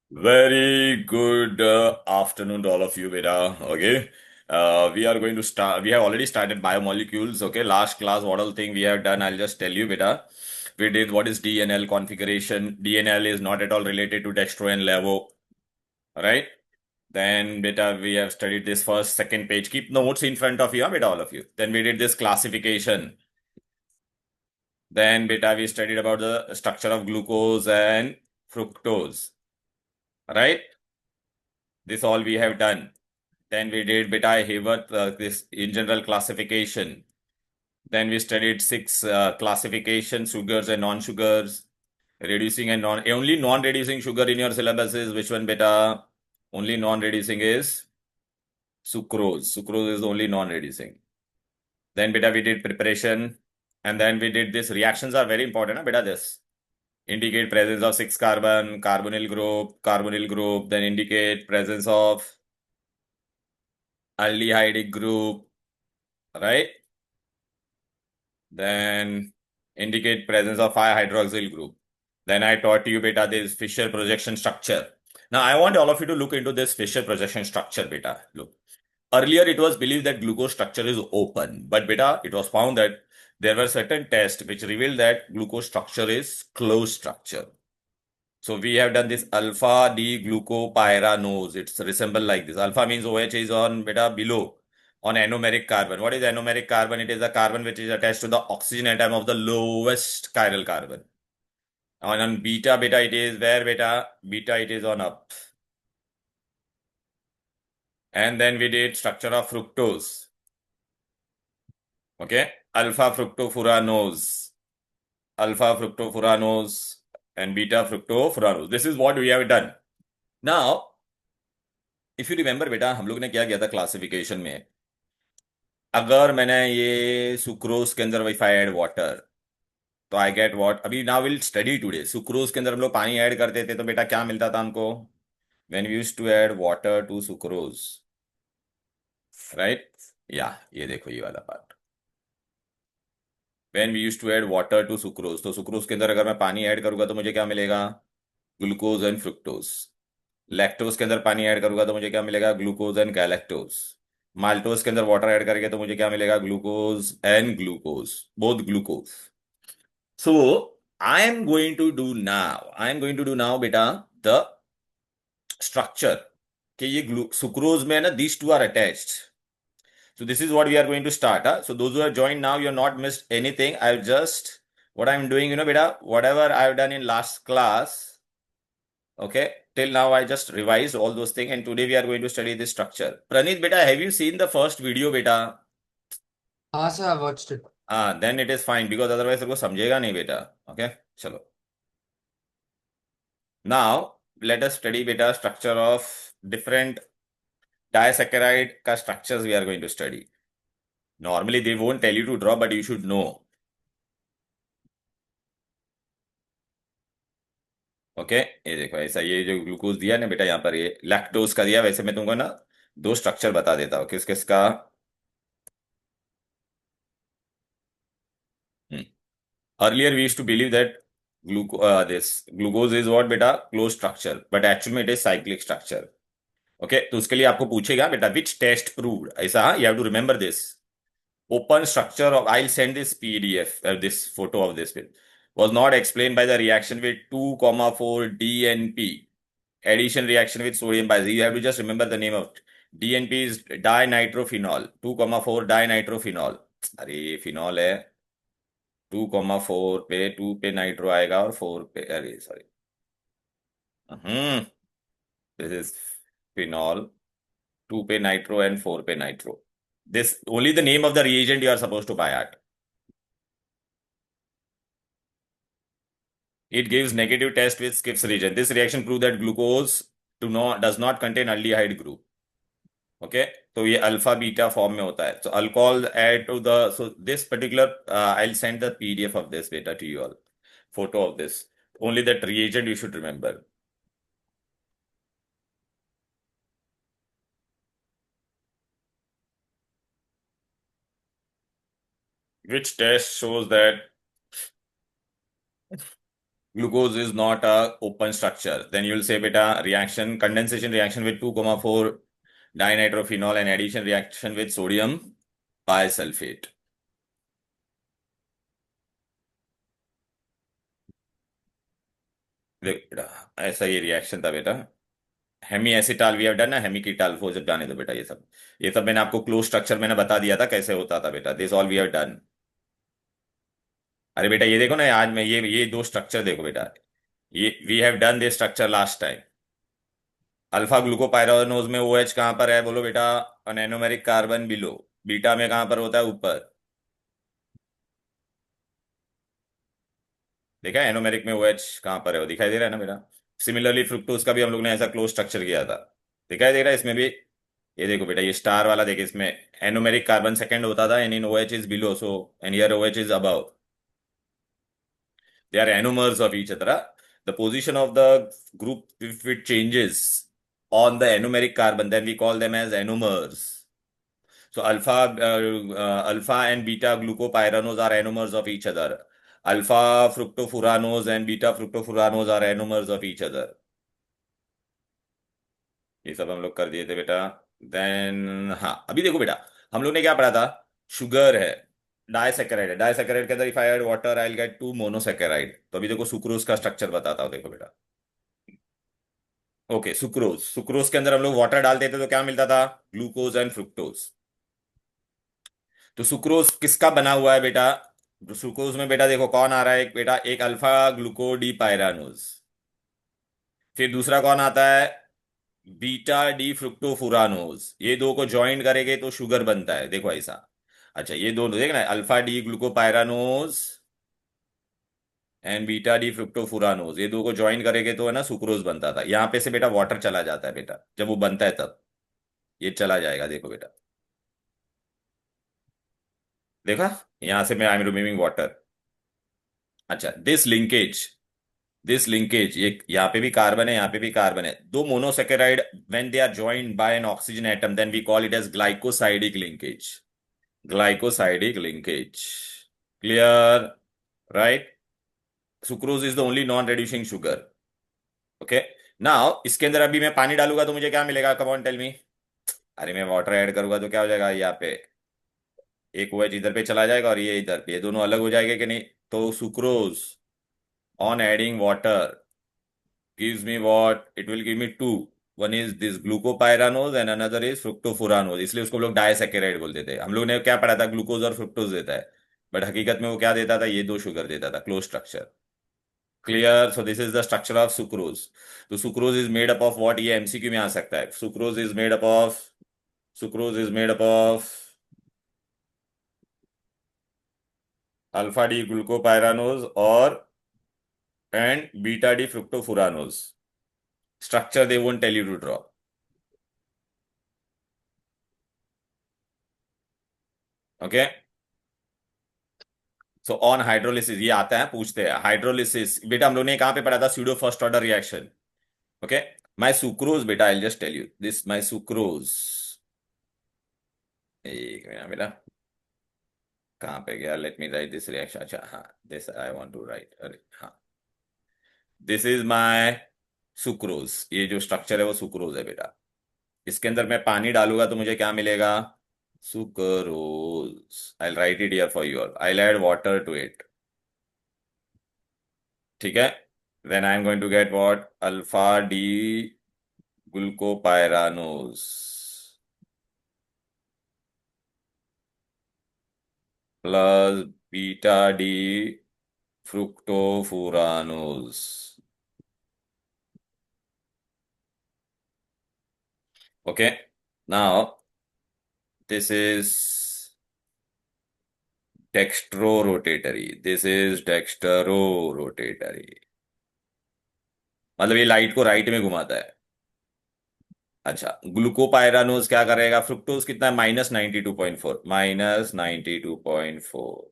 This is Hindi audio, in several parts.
Very good afternoon to all of you, beta. Okay. We are going to start. We have already started biomolecules. Okay. Last class, what all thing we have done, I'll just tell you, beta. We did what is DNL configuration. DNL is not at all related to dextro and levo. Right? Then, beta, we have studied this first, second page. Keep notes in front of you, beta, all of you. Then we did this classification. Then, beta, we studied about the structure of glucose and fructose. Right? This all we have done. Then we did beta Haworth, this in general classification. Then we studied six classification, sugars and non-sugars, reducing and only non-reducing sugar in your syllabus is which one beta? Only non-reducing is sucrose. Sucrose is only non-reducing. Then beta we did preparation, and then we did this. Reactions are very important, beta. This indicate presence of six carbon, carbonyl group, then indicate presence of aldehydic group, right? Then indicate presence of 5-hydroxyl group. Then I taught you beta this Fischer projection structure. Now I want all of you to look into this Fischer projection structure beta. Look. Earlier it was believed that glucose structure is open, but beta it was found that there were certain tests which revealed that glucose structure is closed structure. So we have done this alpha D glucopyranose. It's resemble like this. Alpha means OH is on beta below on anomeric carbon. What is anomeric carbon? It is a carbon which is attached to the oxygen atom of the lowest chiral carbon. And on beta it is where beta it is on up. And then we did structure of fructose. Okay, alpha fructofuranose, and beta fructofuranose. This is what we have done. Now, if you remember बेटा हम लोग ने क्या किया था क्लासिफिकेशन में अगर मैंने ये सुक्रोज के अंदर इफ आई ऐड वाटर तो आई गेट व्हाट अभी now will study today sucrose के अंदर हम लोग पानी ऐड करते थे तो बेटा क्या मिलता था हमको when we used to add water to sucrose right या ये देखो ये वाला part when we used to add water to sucrose तो सुक्रोज के अंदर अगर मैं पानी ऐड करूंगा तो मुझे क्या मिलेगा ग्लूकोज एंड फ्रुक्टोज लैक्टोज के अंदर पानी ऐड करूंगा तो मुझे क्या मिलेगा ग्लूकोज एंड गैलेक्टोज माल्टोज के अंदर वाटर ऐड करके तो मुझे क्या मिलेगा glucose and glucose both glucose so I am going to do now बेटा द स्ट्रक्चर कि ये सुक्रोज में है ना these two are attached so this is what we are going to start so those who have joined now you have not missed anything I've just what I'm doing beta whatever I've done in last class. Okay, till now I just revised all those things and today we are going to study this structure. Pranit beta, have you seen the first video beta? हाँ sir, I watched it. Then it is fine because otherwise तेरे को समझेगा नहीं बेटा. Okay, चलो. Now let us study beta structure of different disaccharide का structures we are going to study. Normally they won't tell you to draw but you should know. Okay ये देखो ऐसा ये जो ग्लूकोज दिया ना बेटा यहाँ पर ये लैक्टोज का दिया वैसे मैं तुमको ना दो स्ट्रक्चर बता देता हूँ किस किस का. Earlier, we used to believe that this glucose is what beta closed structure, but actually it is cyclic structure. Okay, तो उसके लिए आपको पूछेगा बेटा which test proved ऐसा हाँ you have to remember this open structure of I'll send this PDF this photo of this bit was not explained by the reaction with 2,4 DNP addition reaction with sodium bias. You have to just remember the name of it. DNP is dinitrophenol 2,4 dinitrophenol. अरे फिनॉल है 2,4 पे 2 पे नाइट्रो आएगा और 4 पे अरे sorry hmm this is phenol 2 पे नाइट्रो एंड 4 पे nitro this only the name of the reagent you are supposed to buy at. It gives negative test with Skipp's reagent. This reaction proves that glucose does not contain aldehyde group. Okay, तो ये अल्फा बीटा फॉर्म में होता है. So alcohol add to the so this particular I'll send the PDF of this beta to you all. Photo of this. Only that reagent you should remember. Which test shows that glucose is not a open structure, then you will say beta reaction, condensation reaction with 2,4 dinitrophenol and addition reaction with sodium bisulfate. देख बेटा, ऐसा ये रिएक्शन था बेटा। Hemi acetal we have done ना, हेमी कीटाल, वो जब जाने दो बेटा, ये सब मैंने आपको क्लोज स्ट्रक्चर मैंने बता दिया था कैसे होता था बेटा, this all we have done. अरे बेटा ये देखो ना, आज मैं ये दो स्ट्रक्चर देखो बेटा, ये we have done this structure last time. Alpha glucopyranose में OH कहाँ पर है बोलो बेटा, एनोमेरिक कार्बन बिलो। बीटा में कहाँ पर होता है, ऊपर। देखा है एनोमेरिक में OH कहाँ पर है, वो दिखाई दे रहा है ना बेटा। सिमिलरली फ्रुक्टोज का भी हम लोग ने ऐसा क्लोज स्ट्रक्चर किया था, दिखाई दे रहा है इसमें भी। ये देखो बेटा, ये स्टार वाला देखिए, इसमें एनोमेरिक कार्बन सेकंड होता था, and in OH is below, so and here OH is above. They are anomers of each other. The position of the group, if it changes on the anomeric carbon, then we call them as anomers. So alpha and beta glucopyranos are anomers of each other. Alpha fructofuranos and beta fructofuranos are anomers of each other. ये सब हम लोग कर दिए थे बेटा। देन हाँ, अभी देखो बेटा, हम लोग ने क्या पढ़ा था। शुगर है, डाइसैकेराइड है, डाइसैकेराइड के अंदर if I add water I will gate 2 monosaccharide. तो अभी देखो सुक्रोज का स्ट्रक्चर बताता हूँ, देखो बेटा। ओके, सुक्रोज, सुक्रोज के अंदर हम लोग वाटर डालते थे तो क्या मिलता था, ग्लूकोज एंड फ्रुक्टोज। तो सुक्रोज किसका बना हुआ है बेटा, सुक्रोज में बेटा देखो कौन आ रहा है, एक बेटा एक अल्फा ग्लूकोडी पायरानोज, फिर दूसरा कौन आता है, बीटा डी फ्रुक्टोफुरानोज। ये दो को ज्वाइन करेंगे तो शुगर बनता है, देखो ऐसा। अच्छा, ये दोनों देखना, alpha D glucopyranose and beta D fructofuranose, ये दो को ज्वाइन करेंगे तो है ना सुक्रोज बनता था। यहां पे से बेटा वाटर चला जाता है बेटा, जब वो बनता है तब ये चला जाएगा, देखो बेटा। देखा, यहां से मैं आई एम रिमूविंग वाटर। अच्छा, दिस लिंकेज ये यहाँ पे भी कार्बन है, यहाँ पे भी कार्बन है, दो monosaccharide when they are joined by an oxygen atom then we call it as glycosidic linkage. Glycosidic linkage, clear, right. Sucrose is the only non reducing sugar. Okay, now इसके अंदर अभी मैं पानी डालूंगा तो मुझे क्या मिलेगा, कम ऑन टेल मी। अरे मैं वाटर ऐड करूंगा तो क्या हो जाएगा, यहाँ पे एक OH इधर पे चला जाएगा और ये इधर पे, ये दोनों अलग हो जाएंगे कि नहीं। तो sucrose on adding water gives me what, it will give me two. One is this glucopyranose and another is fructofuranose, इसलिए उसको लोग डायसैकेराइड बोलते थे। हम लोग ने क्या पढ़ा था, ग्लूकोज और फ्रुक्टोज देता है, बट हकीकत में वो क्या देता था, ये दो शुगर देता था, close structure. Clear, so this is the structure of sucrose. तो sucrose is made up of what, ये MCQ में आ सकता है। Sucrose is made up of alpha D glucopyranose और and beta D fructofuranose. Structure they won't tell you to draw. Okay, so on hydrolysis, ये आता है पूछते हैं हाइड्रोलिसिस बेटा, हम लोग ने कहाँ पे पढ़ा था, pseudo first order reaction. Okay, my sucrose बेटा, I just tell you this, my sucrose, एक मिनट बेटा, कहाँ पे गया, let me write this reaction. अच्छा हाँ, this I want to write, अरे हाँ, दिस इज माय सुक्रोज, ये जो स्ट्रक्चर है वो सुक्रोज है बेटा। इसके अंदर मैं पानी डालूंगा तो मुझे क्या मिलेगा, sucrose. I write it here for you all, I add water to it, ठीक है। Then I am going to get what, alpha D glucopyranose plus beta D fructofuranose. Okay, now this is dextrorotatory, this is dextrorotatory, मतलब ये लाइट को राइट में घुमाता है। अच्छा, ग्लूकोपायरानोज क्या करेगा, फ्रुक्टोज कितना है, -92.4, -92.4,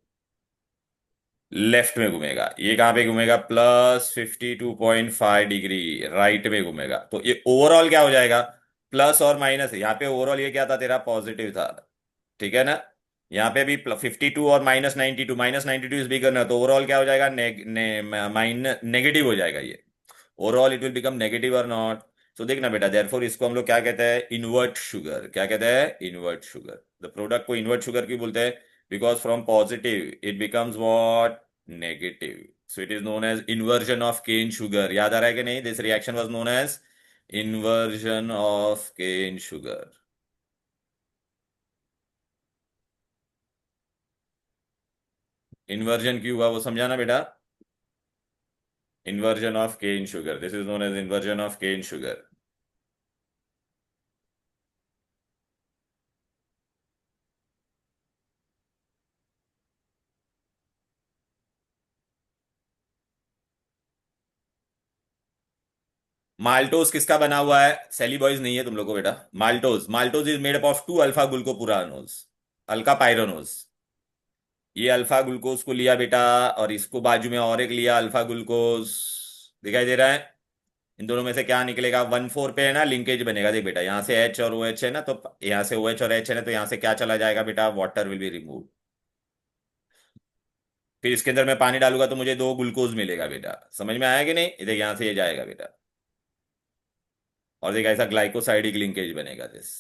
लेफ्ट में घूमेगा। ये कहां पे घूमेगा, +52.5 डिग्री राइट में घूमेगा। तो ये ओवरऑल क्या हो जाएगा, प्लस और माइनस, यहाँ पे ओवरऑल ये क्या था तेरा, पॉजिटिव था, ठीक है ना। यहाँ पे भी 52 और -92, -92 इज बिगर ना, तो ओवरऑल क्या हो जाएगा, नेगेटिव हो जाएगा ये। Overall it will become negative और नॉट। तो देखना बेटा, देयरफॉर इसको हम लोग क्या कहते हैं, इनवर्ट शुगर। क्या कहते हैं, इनवर्ट शुगर। द प्रोडक्ट को इनवर्ट शुगर क्यों बोलते हैं, because from positive it becomes what, negative. So it is known as inversion of cane sugar. याद आ रहा है कि नहीं, this reaction was known as inversion of cane sugar. Inversion क्यों हुआ वो समझाना बेटा। inversion of cane sugar, this is known as inversion of cane sugar। Maltose किसका बना हुआ है, सेलिबॉयज नहीं है तुम लोग को बेटा। Maltose, maltose is made up of two alpha glucopyranose, alpha pyranose. ये अल्फा ग्लूकोज को लिया बेटा, और इसको बाजू में और एक लिया अल्फा ग्लूकोज। दिखाई दे रहा है। इन दोनों में से क्या निकलेगा, 1,4 पे है ना लिंकेज बनेगा। देख बेटा, यहाँ से H और OH है ना, तो यहाँ से OH और H है ना, तो यहाँ से क्या चला जाएगा बेटा, वाटर विल बी रिमूव। फिर इसके अंदर मैं पानी डालूंगा तो मुझे दो ग्लूकोज मिलेगा बेटा। समझ में आया कि नहीं, इधर यहाँ से ये जाएगा बेटा, और देखा ऐसा ग्लाइकोसाइडिक लिंकेज बनेगा। This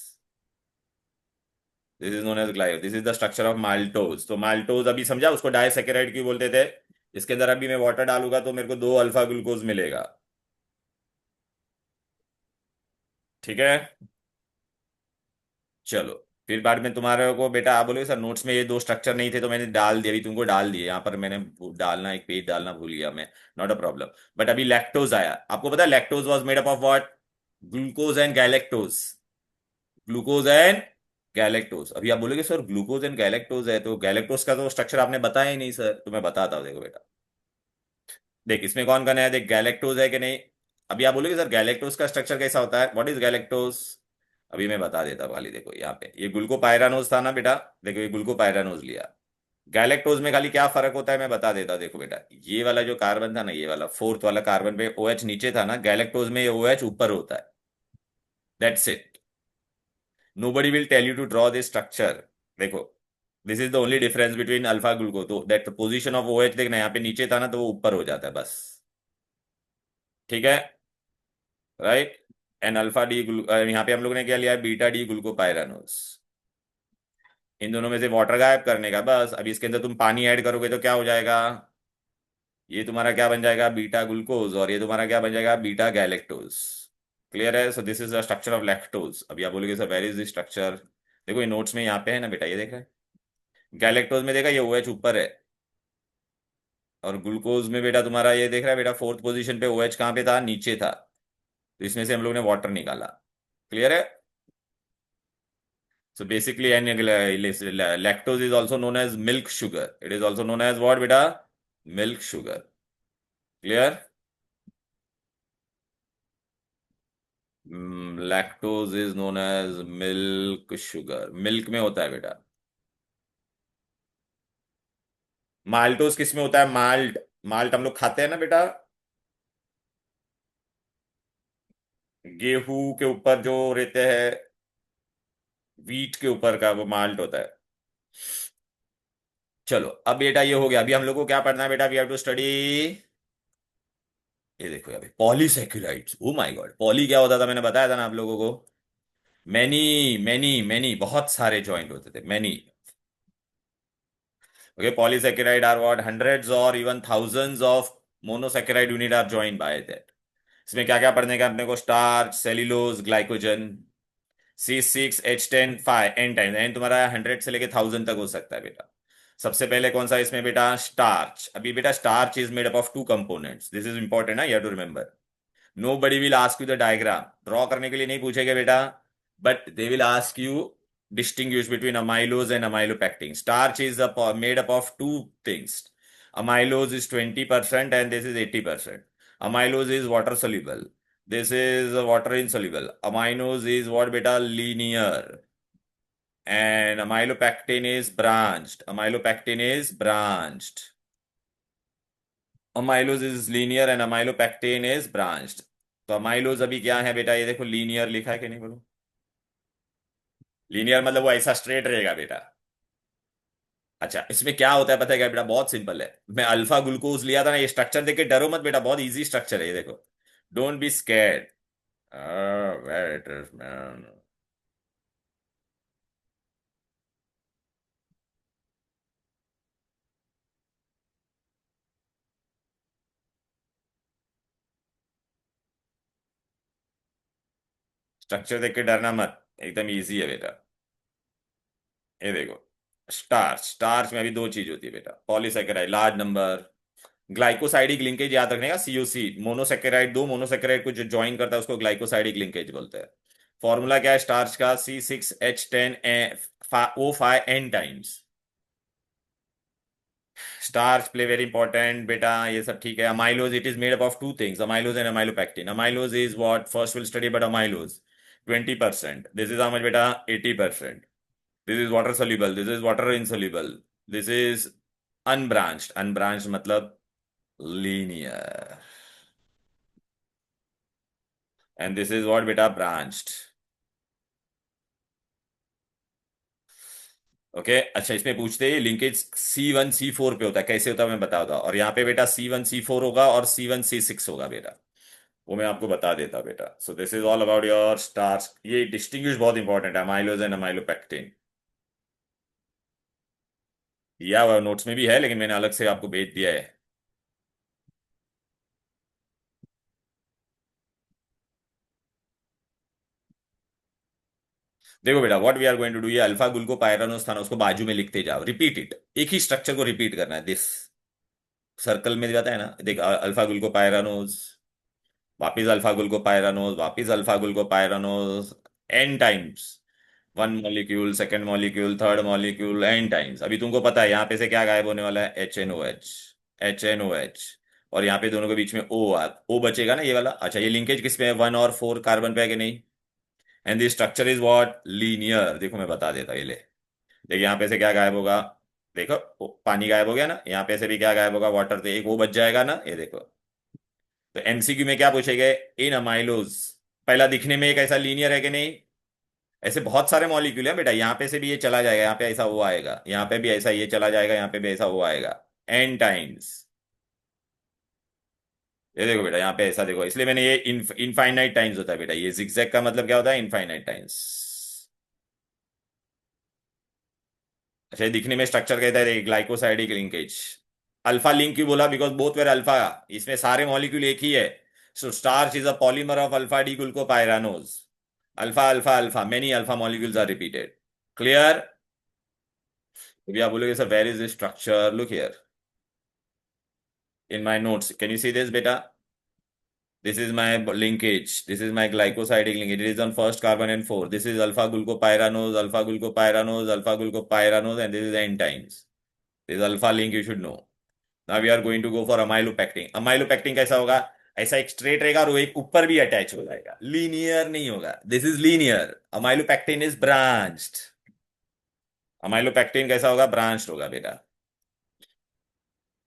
this is known as glyco, this is the structure of maltose. तो माल्टोज अभी समझा, उसको डायसेकेराइड क्यों बोलते थे। इसके अंदर अभी मैं वाटर डालूंगा तो मेरे को दो अल्फा ग्लूकोज मिलेगा। ठीक है। चलो, फिर बाद में तुम्हारे को बेटा आप बोलोगे सर नोट्स में ये दो स्ट्रक्चर नहीं थे तो मैंने डाल दिया, अभी तुमको डाल दिए यहाँ पर, मैंने डालना एक पेज डालना भूल गया मैं। Not a problem. बट अभी लैक्टोज आया, आपको पता है lactose was made up of what, glucose and galactose. Glucose and galactose. अभी आप बोलोगे सर ग्लूकोज एंड गैलेक्टोज है, तो गैलेक्टोज का तो स्ट्रक्चर आपने बताया ही नहीं सर, तो मैं बताता हूँ, देखो बेटा। देख इसमें कौन कौन है, देख गैलेक्टोज है कि नहीं। अभी आप बोलोगे सर गैलेक्टोज का स्ट्रक्चर कैसा होता है, व्हाट इज गैलेक्टोज। अभी मैं बता देता हूँ खाली, देखो यहाँ पे ये ग्लूकोपायरानोज था ना बेटा। देखो ये ग्लूकोपायरानोज लिया। गैलेक्टोज में खाली क्या फर्क होता है मैं बता देता हूँ, देखो बेटा, ये वाला जो कार्बन था ना, ये वाला फोर्थ वाला कार्बन पे OH नीचे था ना, गैलेक्टोज में ये OH ऊपर होता है। That's it. nobody will tell you to draw this structure। देखो, this is the only difference between alpha gluco, तो दैट पोजीशन ऑफ OH देखना, यहाँ पे नीचे था ना तो वो ऊपर हो जाता है बस। ठीक है, राइट। एन अल्फा डी यहाँ पे हम लोग ने क्या लिया है, बीटा डी ग्लूकोपायरानोस। इन दोनों में से वाटर गायब करने का बस। अभी इसके अंदर तुम पानी ऐड करोगे तो क्या हो जाएगा, ये तुम्हारा क्या बन जाएगा, बीटा ग्लूकोज, और ये तुम्हारा क्या बन जाएगा, बीटा गैलेक्टोज। क्लियर है। So this is the structure of lactose. अभी आप बोलोगे sir where is the structure. देखो ये नोट्स में यहाँ पे है ना बेटा, ये देखा है। गैलेक्टोज में देखा, ये OH ऊपर है, और ग्लूकोज में बेटा तुम्हारा ये देख रहा है बेटा, फोर्थ पोजीशन पे OH कहाँ पे था, नीचे था। तो इसमें से हम लोग ने वाटर निकाला। क्लियर है। So basically, and lactose is also known as milk sugar. It is also known as what, beta? Milk sugar. Clear? Lactose is known as milk sugar. Milk में होता है बेटा। माल्टोज किस में होता है, माल्ट। माल्ट हम लोग खाते हैं ना बेटा, गेहूं के ऊपर जो रहते हैं, वीट के ऊपर का वो माल्ट होता है। चलो अब बेटा ये हो गया, अभी हम लोग को क्या पढ़ना है बेटा, वी हैव टू स्टडी। ये देखो अभी पॉलीसेक्युलाइड्स, ओ माय गॉड, पॉली क्या होता था मैंने बताया था ना आप लोगों को। मैनी, मैनी बहुत सारे जॉइंट होते थे, many. Okay, polysaccharide are what, hundreds और even thousands of monosaccharide unit are joined by that. इसमें क्या क्या पढ़ने का अपने को, starch, cellulose, glycogen. C6H10 5 N times, N तुम्हारा 100 से लेके 1000 तक हो सकता है बेटा। सबसे पहले कौन सा इसमें बेटा, स्टार्च। अभी बेटा starch is made up of two components, this is important ना, you have to remember. Nobody will ask you the diagram, draw करने के लिए नहीं पूछेगा बेटा, but they will ask you distinguish between amylose and amylopectin। Starch is made up of two things. Amylose is 20% and this is 80%. Amylose is water soluble. This is water insoluble. Amylose is what beta, linear. And amylopectin is branched. Amylopectin is branched. Amylose is linear and amylopectin is branched। तो अमाइलोज अभी क्या है बेटा, ये देखो लीनियर लिखा है कि नहीं बोलो। लीनियर मतलब वो ऐसा स्ट्रेट रहेगा बेटा। अच्छा, इसमें क्या होता है पता है क्या बेटा? बहुत सिंपल है। मैं अल्फा ग्लूकोज लिया था ना, ये स्ट्रक्चर देख के डरो मत बेटा, बहुत इजी स्ट्रक्चर है ये, देखो। Don't be scared. Where it is man. Structure देख के डरना मत, एकदम इजी है बेटा। ये देखो, स्टार्च। स्टार्च में अभी दो चीज होती है बेटा, polysaccharide large number, glycosidic linkage याद रखने का, सीओसी। मोनोसेकेराइड, दो मोनोसेकेराइड को जो ज्वाइन करता है उसको ग्लाइकोसाइडिक लिंकेज बोलते हैं। फॉर्मूला क्या है स्टार्च का? C6H10O5 N times. Starch play very important बेटा, ये सब ठीक है। Amylose, it is made up of two things, amylose and amylopectin. Amylose is what first will study, but amylose 20%, this is how much बेटा? 80%। This is water soluble, this is water insoluble, this is unbranched. Unbranched मतलब linear, and this is what बेटा? ब्रांच्ड। ओके अच्छा, इसमें पूछते हैं लिंकेज C1 C4 पे होता है, कैसे होता है मैं बताता हूँ। और यहाँ पे बेटा C1 C4 होगा और C1 C6 होगा बेटा, वो मैं आपको बता देता बेटा। सो this is all about your stars. ये डिस्टिंग्विश बहुत इंपॉर्टेंट है, अमाइलोज एंड अमाइलोपेक्टिन। दिया हुआ नोट्स में भी है, लेकिन मैंने अलग से आपको भेज दिया है। देखो बेटा, what we are going to do, ये अल्फा ग्लूकोपाइरानोस था ना, उसको बाजू में लिखते जाओ, रिपीट इट। एक ही स्ट्रक्चर को रिपीट करना है, दिस सर्कल में जाता है ना, देख, अल्फा ग्लूकोपाइरानोस, वापिस अल्फा ग्लूकोपाइरानोस, वापिस alpha glucopyranose, N times. One molecule, second molecule, third molecule, N times. अभी तुमको पता है यहाँ पे से क्या गायब होने वाला है? HNOH। HNOH। और यहाँ पे दोनों के बीच में O बचेगा ना, ये वाला। अच्छा, ये लिंकेज किस पे है? 1 और 4 कार्बन पे है कि नहीं? And the structure is what? Linear. देखो मैं बता देता हूँ, ये ले। देखिए यहाँ पे से क्या गायब होगा? देखो, पानी गायब हो गया ना, यहाँ पे से भी क्या गायब होगा? वाटर। तो एक वो बच जाएगा ना, ये देखो। तो एमसीक्यू में क्या पूछेगा? इन अमाइलोज, पहला दिखने में एक ऐसा लीनियर है कि नहीं? ऐसे बहुत सारे मॉलिक्यूल है बेटा, यहाँ पे से भी ये चला जाएगा, यहाँ पे ऐसा वो आएगा, यहाँ पे भी ऐसा ये चला जाएगा, यहाँ पे भी ऐसा वो आएगा, एन टाइम्स। ये देखो बेटा, यहाँ पे ऐसा देखो, इसलिए मैंने ये इनफाइनाइट टाइम्स होता है बेटा, ये जिगजैग का मतलब क्या होता है? Infinite times. अच्छा, ये दिखने में स्ट्रक्चर कहता है ग्लाइकोसाइडिक लिंकेज। अल्फा लिंक क्यों बोला? बिकॉज बोथ वेर अल्फा, इसमें सारे मॉलिक्यूल एक ही है। So starch is a polymer of alpha D glucopyranose. Alpha alpha alpha, many alpha molecules are repeated. Clear? अभी आप बोलोगे sir where is this structure, look here in my notes, can you see this beta? This is my linkage, this is my glycosidic linkage, it is on first carbon and 4. This is alpha glucopyranose, alpha glucopyranose, alpha glucopyranose, and this is n times. This is alpha link, you should know. Now we are going to go for amylopectin. Amylopectin कैसा होगा? ऐसा एक स्ट्रेट रहेगा और वो एक ऊपर भी अटैच हो जाएगा, लीनियर नहीं होगा। This is linear, amylopectin is branched. Amylopectin कैसा होगा? ब्रांच्ड होगा बेटा।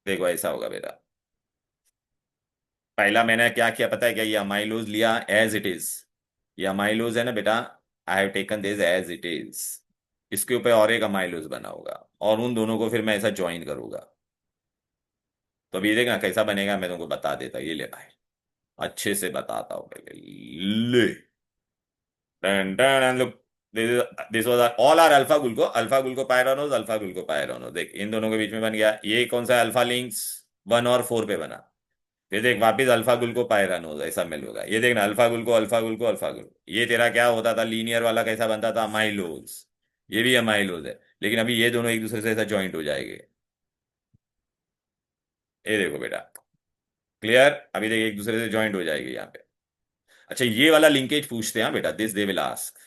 देखो ऐसा होगा बेटा। पहला मैंने क्या किया पता है क्या? ये अमाइलोज लिया एज इट इज, ये अमाइलोज है ना बेटा, I have taken this as it is. इसके ऊपर और एक अमाइलोज बना होगा, और उन दोनों को फिर मैं ऐसा ज्वाइन करूंगा। तो अभी देखना कैसा बनेगा, मैं तुमको बता देता, ये ले भाई, अच्छे से बताता हूँ पहले। ले, done done and look, this was all are alpha glucopyranose, alpha glucopyranose. देख, इन दोनों के बीच में बन गया, ये कौन सा अल्फा लिंक्स? 1 और 4 पे बना। फिर देख वापिस अल्फा गुल को पायरानोज, ऐसा मिल होगा। ये देखना, अल्फा गुल को अल्फा गुल को अल्फा गुल, ये तेरा क्या होता था? लीनियर वाला कैसा बनता था? अमाइलोज। ये भी अमाइलोज है, लेकिन अभी ये दोनों एक दूसरे से ऐसा ज्वाइंट हो जाएंगे। ये देखो बेटा, क्लियर? अभी देख एक दूसरे से ज्वाइंट हो जाएगी यहाँ पे। अच्छा, ये वाला लिंकेज पूछते हैं बेटा, this they will ask.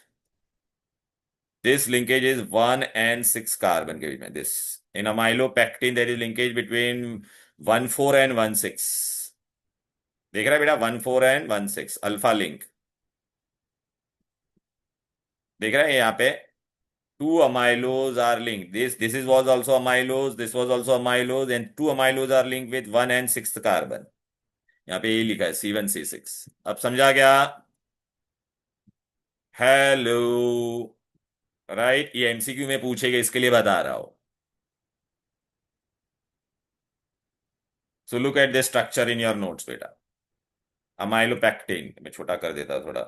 This linkage is 1 and 6 carbon के बीच में, this in amylopectin there is linkage between 1 4 and 1 6। देख रहा है बेटा? 1 4 and 1 6 अल्फा लिंक। देख रहा है यहाँ पे? two amylose are linked. This is was also amylose. This was also amylose, and two amylose are linked with 1 and 6 carbon. यहाँ पे ये लिखा है C1 C6। अब समझा क्या? हेलो। राइट, ये एमसीक्यू में पूछेगा, इसके लिए बता रहा हूँ। So look at the structure in your notes बेटा। अमाइलोपेक्टिन मैं छोटा कर देता हूं थोड़ा।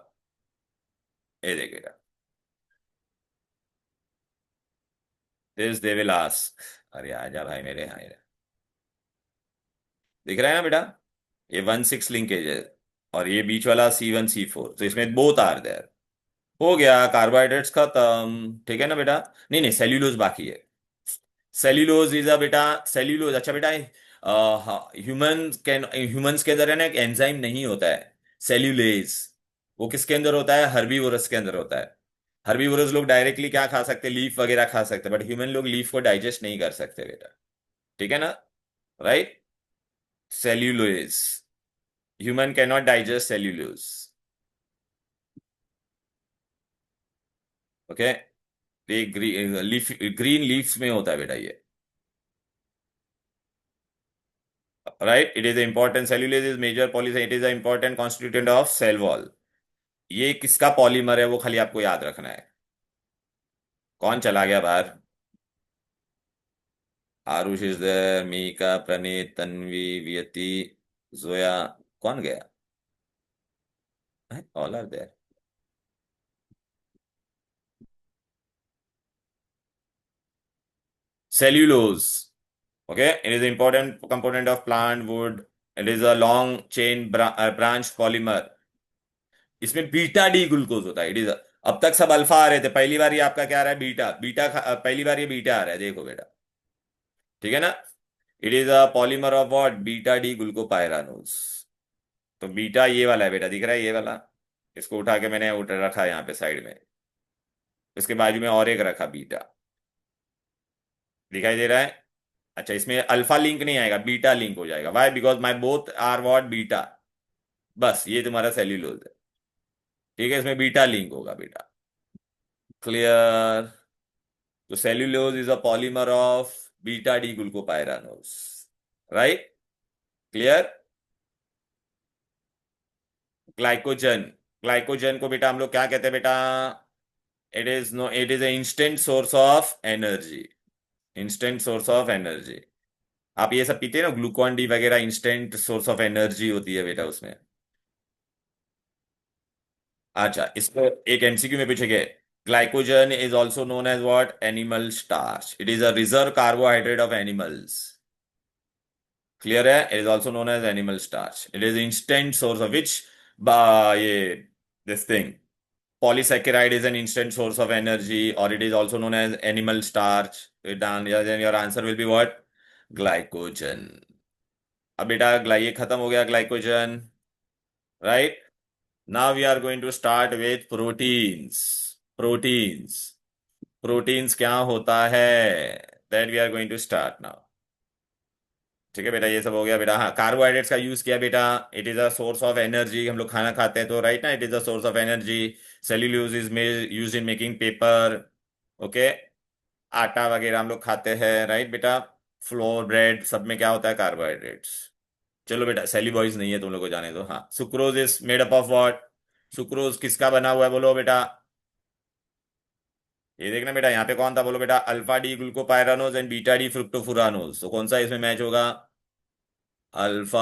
ये देख बेटा, दिस दे विल आस्क। अरे आजा भाई मेरे, यहाँ दिख रहा है ना बेटा? ये 1,6 लिंकेज है, और ये बीच वाला C1 C4, तो इसमें बोथ आर देयर। हो गया, कार्बोहाइड्रेट्स खत्म, ठीक है ना बेटा? नहीं नहीं, सेल्यूलोज बाकी है। सेल्यूलोज इज अ बेटा, सेल्यूलोज, अच्छा बेटा, ह्यूमंस के अंदर है ना एक एंजाइम नहीं होता है, सेल्यूलेज। वो किसके अंदर होता है? हर्बीवोरस के अंदर होता है। हर्बीवोरस लोग डायरेक्टली क्या खा सकते हैं? लीफ वगैरह खा सकते हैं, बट ह्यूमन लोग लीफ को डाइजेस्ट नहीं कर सकते बेटा। ठीक है ना? Right. Cellulose, human can not digest cellulose. Okay. ये ग्रीन लीव्स में होता है बेटा ये। Right, it is important, cellulose is major polysaccharide, it is a important constituent of cell wall. ये किसका पॉलीमर है वो खाली आपको याद रखना है। कौन चला गया बाहर? Aarush is there, Mika, Praneet, Tanvi, Viyati, Zoya. कौन गया? All are there. Cellulose, okay, it is important component of plant wood. It is a long chain branch polymer. इसमें बीटा डी ग्लूकोज होता है, इट इज। अब तक सब अल्फा आ रहे थे, पहली बार ये आपका क्या आ रहा है? बीटा। पहली बार ये बीटा आ रहा है, देखो बेटा। ठीक है ना? It is a polymer of what? Beta D glucopyranose. तो बीटा ये वाला है बेटा, दिख रहा है ये वाला? इसको उठा के मैंने रखा है यहाँ पे साइड में। इसके बाजू में और एक रखा बीटा, दिखाई दे रहा है? अच्छा, इसमें अल्फा लिंक नहीं आएगा, बीटा लिंक हो जाएगा। Why? Because my both are what? Beta. बस ये तुम्हारा सेल्यूलोज है। ठीक है, इसमें बीटा लिंक होगा बेटा। क्लियर? तो cellulose is a polymer of beta D glucopyranose. Right? Clear? Glycogen, glycogen को बेटा हम लोग क्या कहते हैं बेटा? It is no, it is a instant source of energy. Instant source of energy. आप ये सब पीते हैं ना, ग्लूकॉन डी वगैरह, इंस्टेंट सोर्स ऑफ एनर्जी होती है बेटा उसमें। अच्छा, इसको एक एमसीक्यू में पूछे गए। Glycogen is also known as what? Animal starch. It is a reserve carbohydrate of animals. Clear है? It is also known as animal starch. It is instant source of which, ये this thing, polysaccharide is an instant source of energy, or it is also known as animal starch. Then your answer will be what? Glycogen. अब बेटा ये खत्म हो गया glycogen. Right? Now we are going to start with proteins. Proteins, proteins क्या होता है? That we are going to start now. ठीक है बेटा, ये सब हो गया बेटा। हाँ, कार्बोहाइड्रेट्स का यूज किया बेटा। It is a source of energy, हम लोग खाना खाते हैं तो, राइट ना? It is a source of energy. Cellulose is use in making paper. Okay. आटा वगैरह हम लोग खाते हैं, राइट बेटा? फ्लोर, ब्रेड, सब में क्या होता है? कार्बोहाइड्रेट्स। चलो बेटा, सेल्यूबॉइज नहीं है, तुम लोग को जाने दो। हाँ, sucrose is made up of what? Sucrose किसका बना हुआ है बोलो बेटा? ये देखना बेटा, यहाँ पे कौन था बोलो बेटा? Alpha D glucopyranose and beta D fructofuranose. तो कौन सा इसमें मैच होगा? अल्फा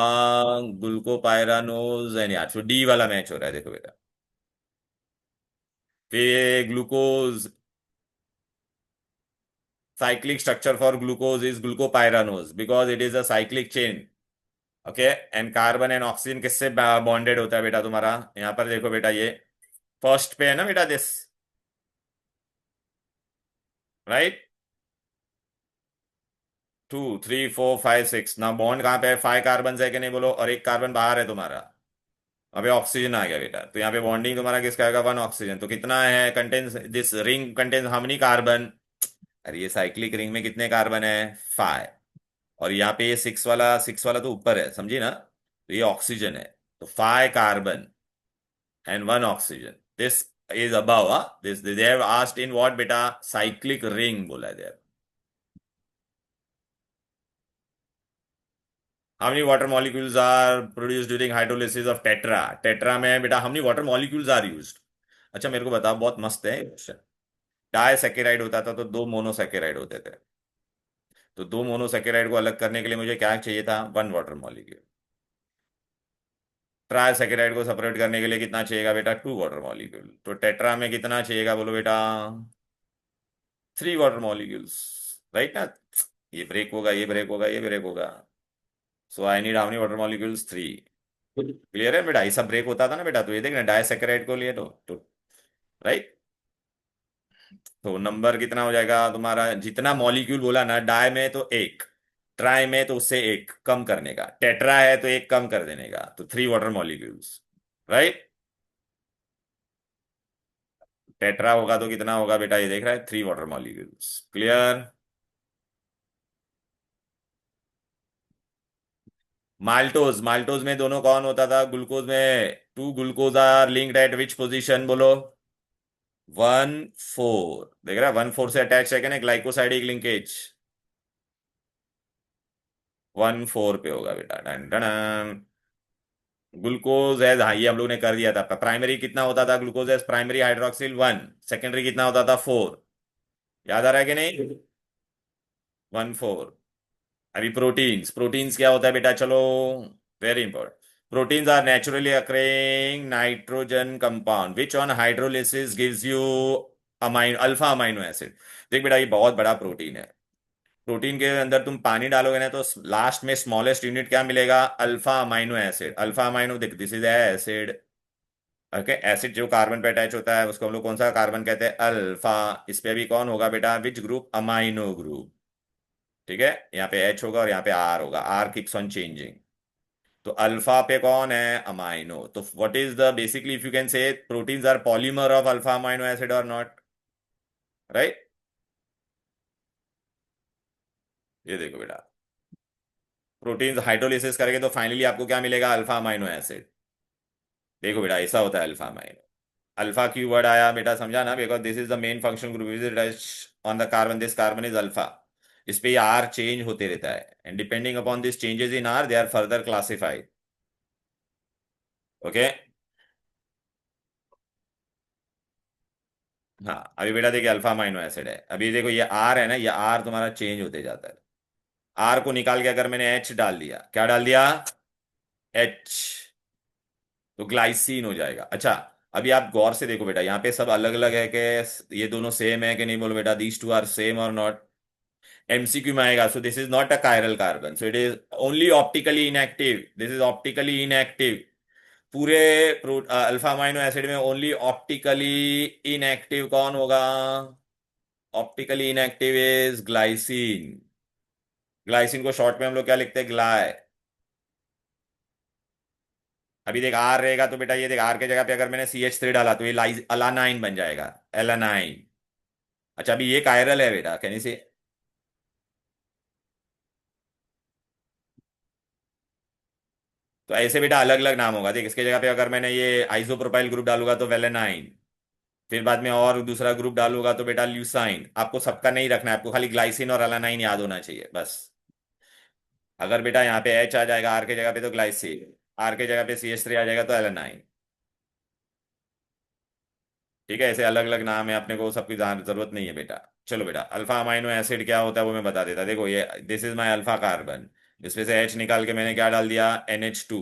ग्लूकोपायरानोज एंड, यार तो डी वाला मैच हो रहा है, देखो बेटा। फिर glucose, cyclic structure for glucose is glucopyranose because it is a cyclic chain. Okay. And carbon and oxygen किससे बॉन्डेड होता है बेटा तुम्हारा? यहां पर देखो बेटा, ये फर्स्ट पे है ना बेटा, दिस, राइट? 2 3 4 5 6, ना बॉन्ड कहाँ पे है? 5 कार्बन है कि नहीं बोलो? और एक कार्बन बाहर है तुम्हारा। अबे ऑक्सीजन आ गया बेटा, तो यहाँ पे बॉन्डिंग तुम्हारा किसका आएगा? 1 ऑक्सीजन। तो कितना है? Contains, this ring contains how many carbon? अरे ये साइक्लिक रिंग में कितने कार्बन है? 5। और यहाँ पे ये 6 वाला तो ऊपर है, समझी ना? तो ये ऑक्सीजन है। तो 5 carbon and 1 oxygen. This is above. This they have asked in what beta? Cyclic ring बोला है there. How many water molecules are produced during hydrolysis of tetra? Tetra में बेटा how many water molecules are used? अच्छा मेरे को बताओ, बहुत मस्त है क्वेश्चन। डाई सैकेराइड होता था तो 2 मोनोसैकेराइड होते थे। तो दो मोनोसेकेराइड को अलग करने के लिए मुझे क्या चाहिए था, one water molecule. Try saccharide को सेपरेट करने के लिए कितना चाहिएगा बेटा, टू वाटर मॉलिक्यूल। तो टेट्रा में कितना चाहिएगा बोलो बेटा, थ्री वाटर मॉलिक्यूल्स, राइट ना। ये ब्रेक होगा, ये ब्रेक होगा, ये ब्रेक होगा। So I need how many water molecules, three. Clear है बेटा, ये सब ब्रेक होता था ना बेटा, तो ये देखना डाइसेकेराइड को लिए तो राइट। तो नंबर कितना हो जाएगा तुम्हारा, जितना मॉलिक्यूल बोला ना, डाई में तो एक, ट्राई में तो उससे एक कम करने का, टेट्रा है तो एक कम कर देने का, तो three water molecules, right. Tetra होगा तो कितना होगा बेटा, ये देख रहा है, three water molecules. Clear. Maltose, maltose में दोनों कौन होता था, ग्लूकोज में two glucose are linked at which position बोलो, वन फोर। देख रहा है, वन फोर से अटैच है क्या ना, ग्लाइकोसाइडिक लिंकेज, वन फोर पे होगा बेटा। Done done. ग्लूकोज एज, हाँ ये हम लोग ने कर दिया था। प्राइमरी कितना होता था glucose as, primary hydroxyl one, secondary कितना होता था, फोर। याद आ रहा है कि नहीं, वन फोर। अभी प्रोटीन्स, प्रोटीन्स क्या होता है बेटा, चलो, very important. Proteins are naturally occurring nitrogen compound which on hydrolysis gives you amine alpha amino acid. देख बेटा, ये बहुत बड़ा प्रोटीन है। प्रोटीन के अंदर तुम पानी डालोगे ना, तो लास्ट में स्मॉलेस्ट यूनिट क्या मिलेगा, alpha amino acid. Alpha amino, देख this is acid. Okay, acid जो कार्बन पे अटैच होता है उसको हम लोग कौन सा कार्बन कहते हैं, अल्फा। इस पे भी कौन होगा बेटा, विच ग्रुप, अमाइनो ग्रुप। ठीक है, यहाँ पे एच होगा और यहाँ पे आर होगा, आर किप्स ऑन चेंजिंग। तो अल्फा पे कौन है, अमाइनो। तो what is the, basically if you can say proteins are polymer of alpha amino acid और नॉट, राइट। ये देखो बेटा, प्रोटीन्स हाइड्रोलिसिस करेंगे तो फाइनली आपको क्या मिलेगा, अल्फा अमाइनो एसिड। देखो बेटा, ऐसा होता है अल्फा अमाइनो। अल्फा की वर्ड आया बेटा, समझा ना, because this is the main function group is touch on the carbon, this carbon is alpha. इस पे आर चेंज होते रहता है, and depending upon this changes in R they are further classified. Okay. हाँ, अभी बेटा देखिए, अल्फा अमाइनो एसिड है, अभी देखो ये आर है ना, ये आर तुम्हारा चेंज होते जाता है। आर को निकाल के अगर मैंने एच डाल दिया, क्या डाल दिया, एच, तो ग्लाइसिन हो जाएगा। अच्छा, अभी आप गौर से देखो बेटा, यहाँ पे सब अलग अलग है कि ये दोनों सेम है कि नहीं, बोलो बेटा, दीज टू आर सेम और नॉट। एमसीक्यू में आएगा, सो this is not a chiral carbon, so it is only optically inactive, this is optically inactive. पूरे अल्फा अमाइनो एसिड में ओनली ऑप्टिकली इनएक्टिव कौन होगा, optically inactive is glycine. Glycine को शॉर्ट में हम लोग क्या लिखते हैं, ग्लाय। अभी देख आर रहेगा तो बेटा, ये देख आर के जगह पे अगर मैंने सी एच थ्री डाला तो ये लाइज अलानाइन बन जाएगा, एलानाइन। अच्छा, अभी ये कायरल है बेटा, कैन यू से। तो ऐसे बेटा अलग अलग नाम होगा, देख इसके जगह पे अगर मैंने ये आइसोप्रोपाइल ग्रुप डालूंगा तो वेलेनाइन, फिर बाद में और दूसरा ग्रुप डालूंगा तो बेटा ल्यूसाइन। आपको सबका नहीं रखना है, आपको खाली ग्लाइसिन और अलानाइन याद होना चाहिए बस। अगर बेटा यहाँ पे एच आ जाएगा आर के जगह पे तो ग्लाइसिन, आर के जगह पे सी एच थ्री आ जाएगा तो एलानाइन। ठीक है, ऐसे अलग अलग नाम है, अपने को सबकी जरूरत नहीं है बेटा। चलो बेटा, अल्फा अमाइनो एसिड क्या होता है वो मैं बता देता, देखो ये this is my alpha carbon, जिसमें से एच निकाल के मैंने क्या डाल दिया, NH2।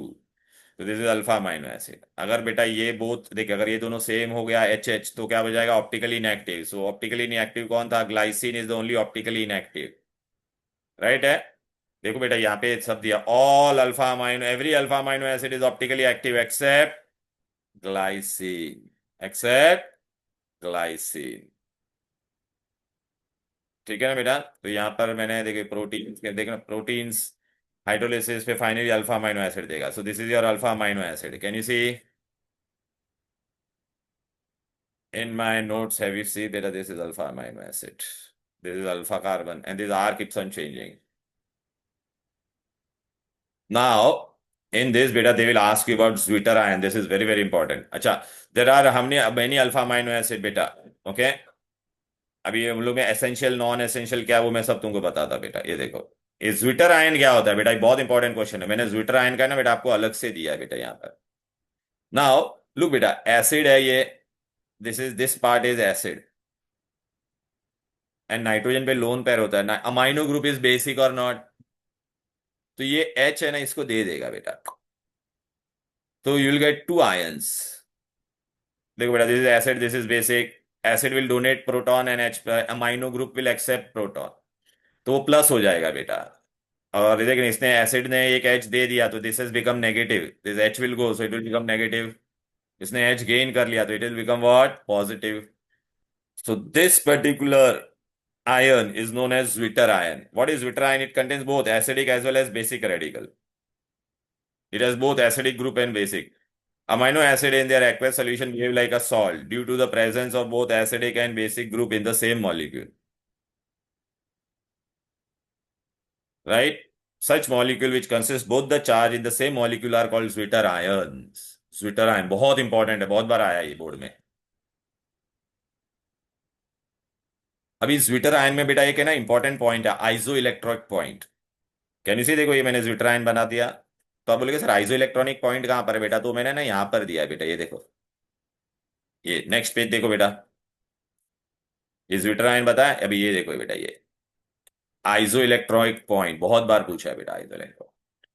तो this is alpha amino acid. अगर बेटा ये बोथ देखिए, अगर ये दोनों सेम हो गया एच एच, तो क्या हो जाएगा, optically inactive. So optically inactive कौन था, glycine is the only optically inactive, right है। देखो बेटा, यहाँ पे सब दिया, all alpha amino, every alpha amino acid is optically active except glycine, except glycine. ठीक है ना बेटा। तो यहाँ पर मैंने देखिए प्रोटीन, देखना प्रोटीन्स हाइड्रोलिसिस पे फाइनली अल्फा अमाइनो एसिड देगा, so this is your alpha amino acid, can you see in my notes, have you see बेटा, this is alpha amino acid, this is alpha carbon and this are keeps on changing. Now in this beta they will ask you about zwitter ion, this is very very important. अच्छा, there are how many alpha amino acid बेटा, okay। अभी हम लोग में एसेंशियल नॉन एसेंशियल क्या है वो मैं सब तुमको बताता बेटा। ये देखो, ये ज्विटर आयन क्या होता है बेटा, ये बहुत इंपॉर्टेंट क्वेश्चन है, मैंने ज्विटर आयन का ना बेटा आपको अलग से दिया है बेटा यहाँ पर। नाउ लुक बेटा, एसिड है ये, this part is acid, and nitrogen पे लोन पेयर होता है, अमाइनो ग्रुप इज बेसिक और नॉट, तो ये एच है ना, इसको दे देगा बेटा, तो you will get two ions. देखो बेटा, this is acid, this is basic, acid will donate proton and H, amino group will accept proton, तो वो प्लस हो जाएगा बेटा। और लेकिन इसने एसिड ने एक एच दे दिया तो this has become negative, this H will go, so it will become negative. इसने एच गेन कर लिया तो it will become what, positive. So this particular iron is known as Zwitter ion. What is Zwitter ion? It contains both acidic as well as basic radical. It has both acidic group and basic. Amino acid in their aqueous solution behave like a salt due to the presence of both acidic and basic group in the same molecule. Right? Such molecule which consist both the charge in the same molecule are called Zwitter ions. Zwitter ion बहुत इंपॉर्टेंट है, बहुत बार आया ये बोर्ड में। अभी Zwitter ion में बेटा एक है ना इंपॉर्टेंट पॉइंट है, iso electronic point. Can you see, देखो ये मैंने Zwitter ion बना दिया, तो आप बोलोगे सर आइसो इलेक्ट्रॉनिक पॉइंट कहाँ पर है बेटा, तो मैंने ना यहाँ पर दिया है बेटा, ये देखो, ये नेक्स्ट पेज देखो बेटा, ये Zwitter ion बताया, अभी ये देखो बेटा, ये आइसो इलेक्ट्रॉनिक पॉइंट बहुत बार पूछा है बेटा, आइसो इलेक्ट्रॉनिक।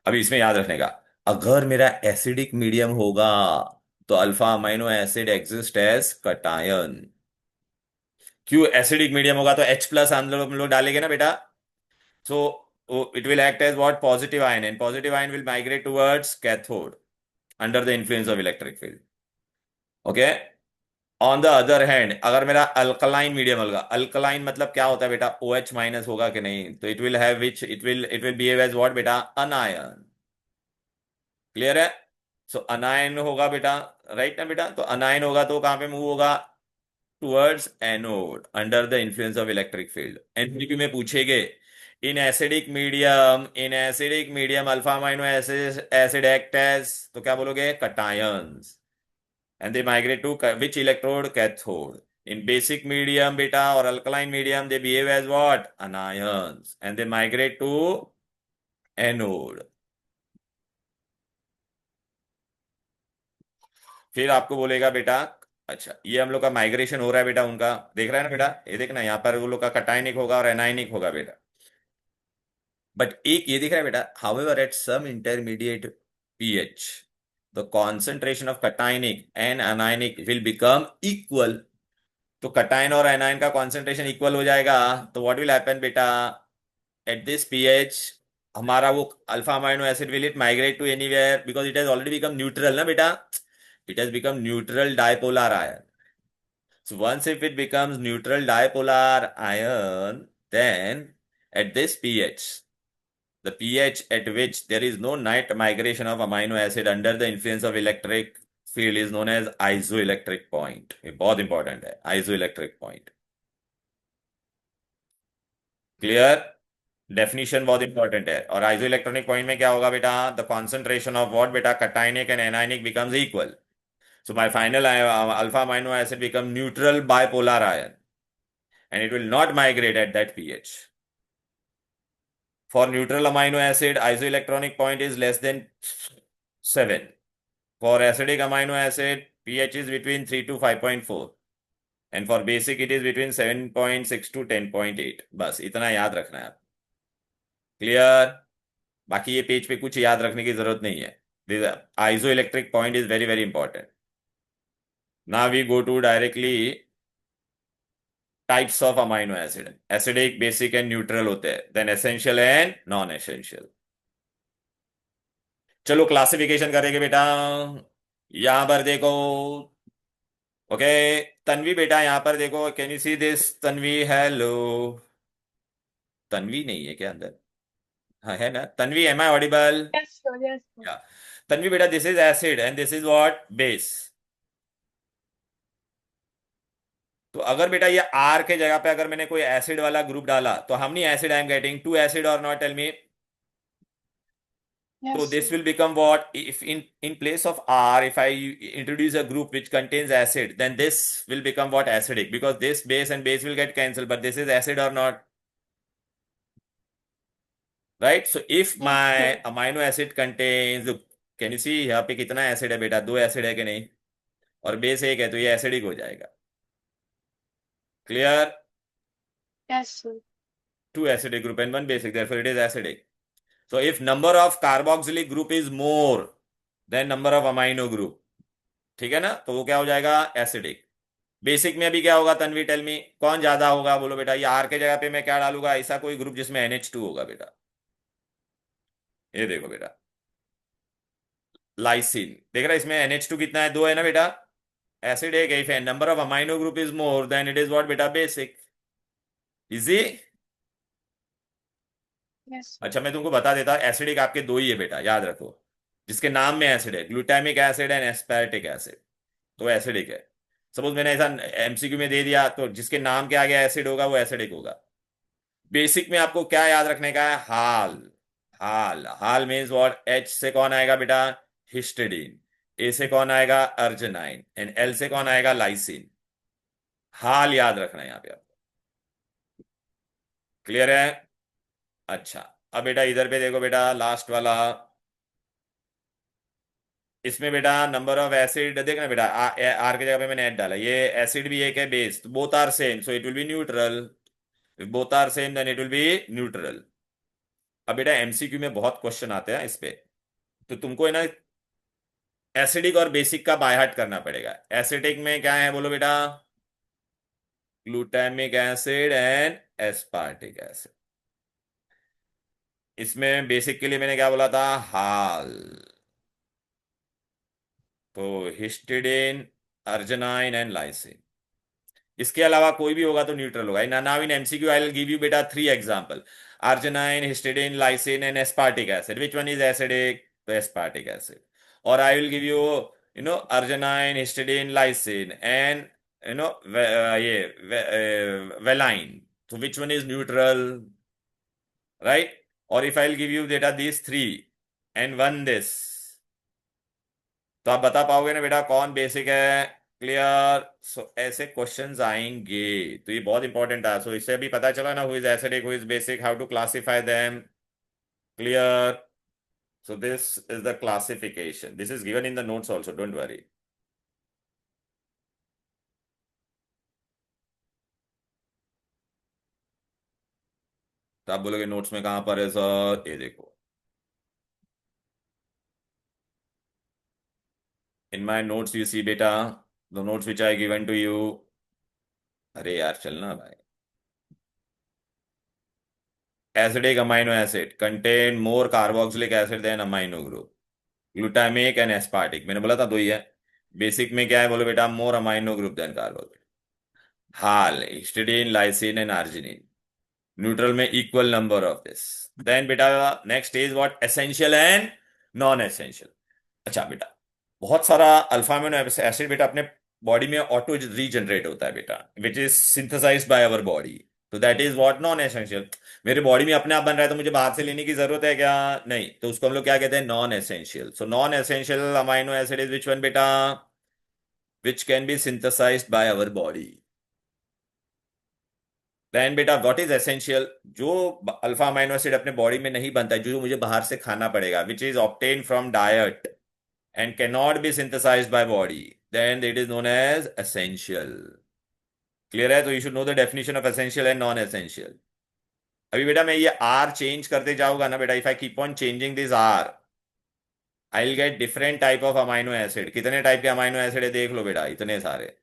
अभी इसमें याद रखने का, अगर मेरा एसिडिक मीडियम होगा तो alpha amino acid exist as cation. क्यों एसिडिक मीडियम होगा तो H प्लस हम लोग डालेंगे ना बेटा, so it will act as what, positive ion, and positive ion will migrate towards cathode under the influence of electric field. Okay, on the other hand अगर मेरा अल्कलाइन मीडियम होगा, अल्कलाइन मतलब क्या होता है बेटा, OH माइनस होगा कि नहीं, तो it will have which, it will behave as what बेटा, अनायन। क्लियर है? सो अनायन होगा बेटा, राइट ना बेटा, तो अनायन होगा तो कहां पे मूव होगा, towards anode under the influence of electric field. MCQ में पूछेगे, in acidic medium alpha amino acid acid act as, तो क्या बोलोगे, cations, and they migrate to which electrode, cathode. In basic medium beta or alkaline medium they behave as what, anions, and they migrate to anode। फिर आपको बोलेगा बेटा, अच्छा ये हम लोग का माइग्रेशन हो रहा है बेटा, उनका देख रहा है ना बेटा, ये देखना यहाँ पर वो लोग का कटायनिक होगा और एनायनिक होगा बेटा, बट एक ये दिख रहा है बेटा, however at some intermediate pH the concentration of cationic and anionic will become equal। तो कटायन और एनायन का कॉन्सेंट्रेशन इक्वल हो जाएगा, तो व्हाट विल हैपन बेटा, एट दिस पीएच हमारा वो alpha amino acid will it migrate to anywhere, because it has already become neutral ना बेटा, it has become neutral dipolar ion. So once if it becomes neutral dipolar ion, then at this pH, the pH at which there is no night migration of amino acid under the influence of electric field is known as isoelectric point। ये बहुत इंपॉर्टेंट है, isoelectric point। क्लियर? डेफिनेशन बहुत इंपॉर्टेंट है। और आइसो इलेक्ट्रॉनिक पॉइंट में क्या होगा बेटा, द कॉन्सेंट्रेशन ऑफ व्हाट बेटा, cationic and anionic becomes equal, so my final alpha amino acid become neutral bipolar ion and it will not migrate at that pH। For neutral amino acid isoelectronic point is less than 7। For acidic amino acid pH is between 3 to 5.4 and for basic it is between 7.6 to 10.8। बस इतना याद रखना है। क्लियर? बाकी ये पेज पे कुछ याद रखने की जरूरत नहीं है। Isoelectric point is very very important. Now we go to directly types of amino acid, acidic basic and neutral होते हैं, then essential and non essential. चलो क्लासिफिकेशन करेंगे बेटा, यहां पर देखो। ओके, तन्वी बेटा यहाँ पर देखो, can you see this Tanvi, hello, Tanvi नहीं है क्या अंदर, हाँ है ना Tanvi, am I audible? Yes, sir. Yes, sir. या तन्वी बेटा, this is acid and this is what, base. तो अगर बेटा ये आर के जगह पे अगर मैंने कोई एसिड वाला ग्रुप डाला तो how many acid I am getting, two acid और not, tell me. So Yes, this sir. will become what, if in place of R, if I introduce a group which contains acid, then this will become what, acidic, because this base and base will get cancelled, but this is acid or not, right? So if Yes, my sir. amino acid contains, look, can you see यहाँ पे कितना एसिड है बेटा, दो एसिड है कि नहीं, और बेस एक है, तो ये एसिडिक हो जाएगा। Clear? Yes, sir. Two acidic group and one basic, therefore it is acidic. So if number of carboxylic group is more than number of amino group, ठीक है ना, तो वो क्या हो जाएगा? एसिडिक। बेसिक में अभी क्या होगा तन्वी, टेल मी, कौन ज्यादा होगा? बोलो बेटा। ये आर के जगह पे मैं क्या डालूंगा? ऐसा कोई ग्रुप जिसमें NH2 होगा बेटा। ये देखो बेटा, लाइसिन। देख रहा है इसमें NH2 कितना है? 2 है ना बेटा। एसिड एक। If number of amino group is more than it is what बेटा? बेसिक। इजी। Yes, sir. अच्छा, मैं तुमको बता देता, एसिडिक आपके दो ही है बेटा, याद रखो। जिसके नाम में एसिड है, glutamic acid and aspartic acid, तो एसिडिक है। सपोज मैंने ऐसा MCQ में दे दिया, तो जिसके नाम के आगे एसिड होगा वो एसिडिक होगा। बेसिक में आपको क्या याद रखने का है? हाल। हाल, हाल मीन्स व्हाट? H से कौन आएगा बेटा? हिस्टिडीन। A से कौन आएगा? अर्जिनाइन। एंड L से कौन आएगा? लाइसिन। हाल याद रखना है यहाँ पे आपको। क्लियर है? अच्छा, अब बेटा इधर पे देखो बेटा, लास्ट वाला। इसमें बेटा नंबर ऑफ एसिड देखना बेटा, आर की जगह पे मैंने एच डाला। ये एसिड भी एक है, बेस, तो both are same, so it will be neutral. Both are same then it will be neutral. अब बेटा MCQ में बहुत क्वेश्चन आते हैं इस पे, तो तुमको है ना एसिडिक और बेसिक का बाय हार्ट करना पड़ेगा। एसिडिक में क्या है बोलो बेटा? Glutamic acid and aspartic acid. इसमें बेसिक के लिए मैंने क्या बोला था? हाल। तो हिस्टिडीन, अर्जिनाइन एंड लाइसिन। इसके अलावा कोई भी होगा तो न्यूट्रल होगा। Now in MCQ I will give you बेटा 3 example: arginine, histidine, lysine and aspartic acid. Which one is acidic? तो aspartic acid. Or I will give you arginine, histidine, lysine and ये valine. So which one is neutral? Right? Or if I will give you data these three and one this, तो आप बता पाओगे ना बेटा कौन बेसिक है? क्लियर? सो ऐसे क्वेश्चंस आएंगे, तो ये बहुत इंपॉर्टेंट है। सो इससे भी पता चला ना who is acidic, who is basic, how to classify them. Clear? So this is the classification, this is given in the notes also, don't worry. तो आप बोलोगे नोट्स में कहां पर है सर? ये देखो, इन माई नोट्स यू सी बेटा, the notes which I given to you. अरे यार चलना भाई। Acidic amino acid contain more carboxylic acid than amino group, glutamic and aspartic. मैंने बोला था दो ही है। बेसिक में क्या है बोलो बेटा? More amino group then carboxylic. हाल, histidine, lysine and arginine. Neutral में equal number of this. Then बेटा next is what? Essential and non essential. अच्छा बेटा, बहुत सारा अल्फा अमीनो एसिड बेटा अपने बॉडी में ऑटो रीजनरेट होता है बेटा, which is synthesised by our body, तो that is what? Non essential. मेरे बॉडी में अपने आप बन रहा है, तो मुझे बाहर से लेने की जरूरत है क्या? नहीं, तो उसको हम लोग क्या कहते हैं? Non essential. So non essential amino acid is which one बेटा? Which can be synthesised by our body. Then बेटा व्हाट इज एसेंशियल? जो अल्फा अमाइनो एसिड अपने बॉडी में नहीं बनता है, जो मुझे बाहर से खाना पड़ेगा, which is obtain from diet and cannot be synthesized by body, then it is known as essential. Clear है? तो you should know the definition of essential and non essential. अभी बेटा मैं ये आर चेंज करते जाऊंगा ना बेटा, if I keep on changing this R, I will get different type of amino acid. कितने टाइप के अमाइनो एसिड है देख लो बेटा, इतने सारे।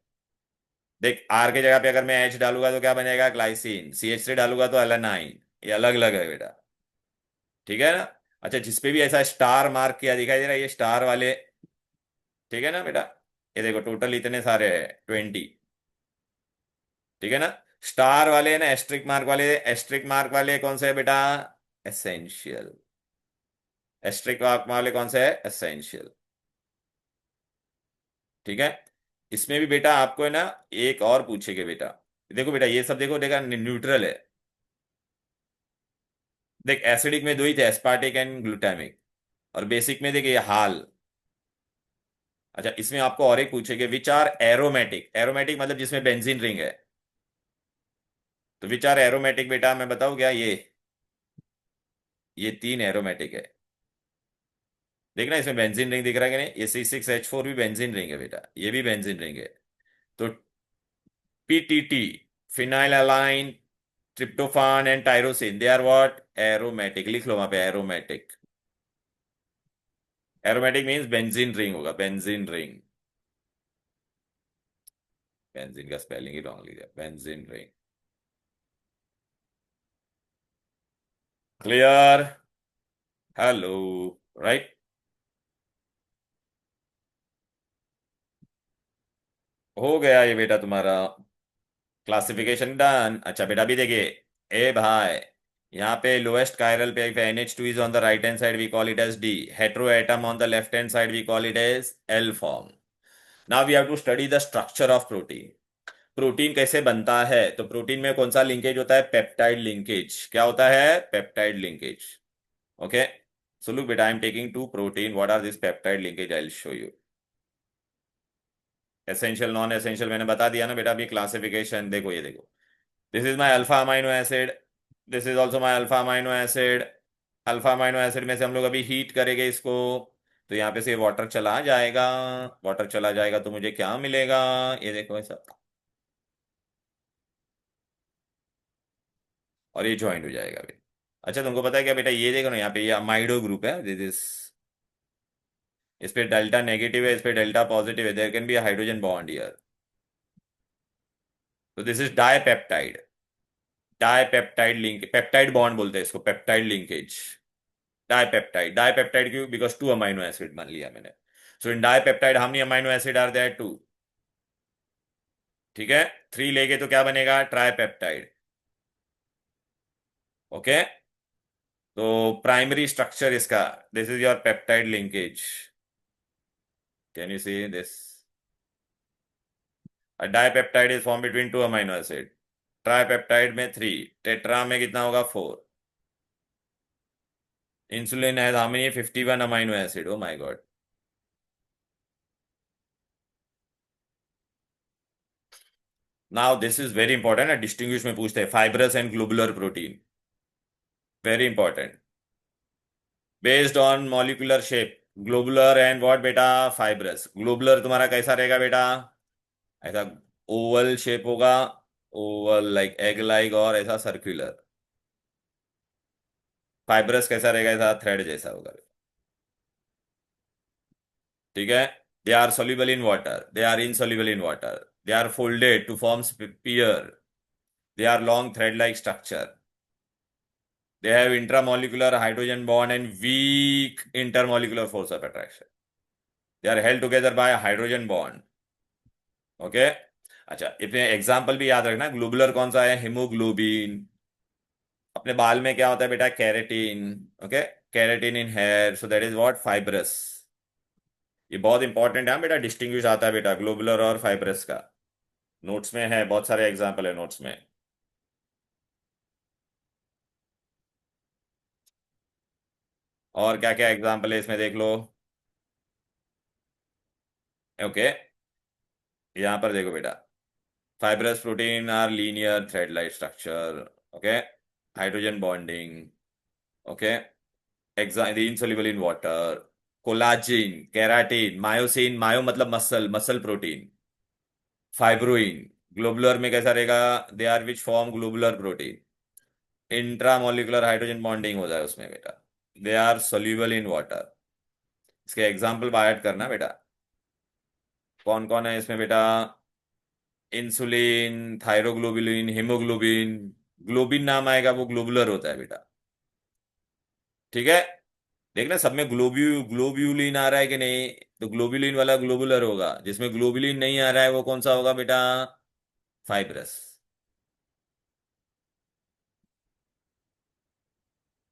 देख, आर के जगह पे अगर मैं H डालूंगा तो क्या बनेगा? ग्लाइसिन। CH से डालूंगा तो एलानाइन। ये अलग अलग है बेटा, ठीक है ना? अच्छा, जिसपे भी ऐसा स्टार मार्क किया दिखाई दे रहा है, ये स्टार वाले, ठीक है ना बेटा? ये देखो टोटल इतने सारे हैं, 20। ठीक है ना? स्टार वाले ना, एस्ट्रिक मार्क वाले, एस्ट्रिक मार्क वाले कौन से है बेटा? एसेंशियल। एस्ट्रिक मार्क वाले कौन से है? एसेंशियल। ठीक है? इसमें भी बेटा आपको है ना एक और पूछेगा बेटा। देखो बेटा, ये सब देखो, देखा न्यूट्रल है। देख, एसिडिक में दो ही थे, एस्पार्टिक एंड ग्लूटामिक। और बेसिक में देखिए हाल। अच्छा, इसमें आपको और एक पूछेगा, विच आर एरोमेटिक। एरोमेटिक मतलब जिसमें बेंजीन रिंग है। तो विच आर एरोमेटिक बेटा, मैं बताऊं क्या? ये 3 एरोमेटिक है। देखना इसमें बेंजीन रिंग दिख रहा है कि नहीं? ये C6H4 भी बेंजीन रिंग है बेटा, ये भी बेंजीन रिंग है। तो PTT, phenylalanine, tryptophan and tyrosine, they are what? Aromatic. लिख लो वहां पे aromatic. Aromatic means benzene ring होगा, बेंजीन रिंग। बेंजीन का स्पेलिंग ही रॉन्ग लिखा, benzene ring. Clear? Hello? Right? हो गया ये बेटा तुम्हारा क्लासिफिकेशन डन। अच्छा बेटा अभी देखिए, ए भाई, यहाँ पे लोएस्ट कायरल पे NH2 is on the right hand side, we call it as D. Hetero atom on the left hand side, we call it as L form. Now we have to study the structure of protein. Protein कैसे बनता है? तो प्रोटीन में कौन सा लिंकेज होता है? Peptide linkage. क्या होता है? Peptide linkage. Okay, so look बेटा, I am taking two protein, what are this peptide linkage, I will show you. Essential, non essential मैंने बता दिया ना बेटा। अभी क्लासिफिकेशन देखो, ये देखो, this is my alpha amino acid, this is also my alpha amino acid. Alpha amino acid में से हम लोग अभी हीट करेंगे इसको, तो यहाँ पे से वाटर चला जाएगा। वाटर चला जाएगा तो मुझे क्या मिलेगा? ये देखो ऐसा, और ये ज्वाइंट हो जाएगा अभी। अच्छा तुमको पता है क्या बेटा, ये देखो ना, यहाँ पे ये अमाइडो ग्रुप है, दिस इज, इस पे डेल्टा नेगेटिव है, इस पे डेल्टा पॉजिटिव है, there can be hydrogen bond here. तो this is dipeptide. Dipeptide link, peptide bond बोलते हैं इसको, पेप्टाइड लिंकेज। डाइपेप्टाइड, डाइपेप्टाइड क्यों? बिकॉज टू अमाइनो एसिड मान लिया मैंने। So in dipeptide how many amino acid are there? Two. ठीक है, थ्री लेके तो क्या बनेगा? ट्राइपेप्टाइड। ओके, तो प्राइमरी स्ट्रक्चर इसका, this is your peptide linkage. Can you see this? A dipeptide is formed between two amino acid. Tripeptide में थ्री, टेट्रा में कितना होगा? फोर। इंसुलिन है how many? 51 amino acid. Oh my God. Now this is very important, distinguish में पूछते हैं fibrous and globular protein, very important, based on molecular shape. Globular and what बेटा? फाइब्रस। ग्लोबुलर तुम्हारा कैसा रहेगा बेटा? ऐसा ओवल शेप होगा, ओवल लाइक एग लाइक, और ऐसा सर्कुलर। फाइब्रस कैसा रहेगा? ऐसा थ्रेड जैसा होगा। ठीक है, they are soluble in water, they are insoluble in water, they are folded to form spear, they are long thread like structure, they have intramolecular hydrogen bond and weak intermolecular force of attraction, they are held together by a hydrogen bond. Okay, अच्छा इसमें एग्जाम्पल भी याद रखना, ग्लोबुलर कौन सा है? हिमोग्लोबिन। अपने बाल में क्या होता है बेटा? Keratin. Okay, keratin in hair, so that is what? Fibrous. ये बहुत इंपॉर्टेंट है बेटा, डिस्टिंग्विश आता है बेटा ग्लोबुलर और फाइब्रस का। नोट्स में है, बहुत सारे एग्जाम्पल है नोट्स में। और क्या क्या एग्जाम्पल है इसमें देख लो। ओके, यहाँ पर देखो बेटा, fibrous protein are linear thread like structure. Okay, hydrogen bonding. Okay, insoluble in water, collagen, keratin, myosin, myo मतलब muscle, muscle protein, fibroin. Globular में कैसा रहेगा? They are which form globular protein, intramolecular hydrogen bonding होता है उसमें बेटा, they are soluble in water. इसके एग्जाम्पल बायट करना बेटा, कौन कौन है इसमें बेटा? Insulin, thyroglobulin, haemoglobin. ग्लोबिन नाम आएगा वो ग्लोबुलर होता है बेटा। ठीक है, देखना सब में ग्लोब्यूलिन आ रहा है कि नहीं, तो ग्लोबुलिन वाला ग्लोबुलर होगा, जिसमें ग्लोबुलिन नहीं आ रहा है वो कौन सा होगा बेटा? फाइब्रस।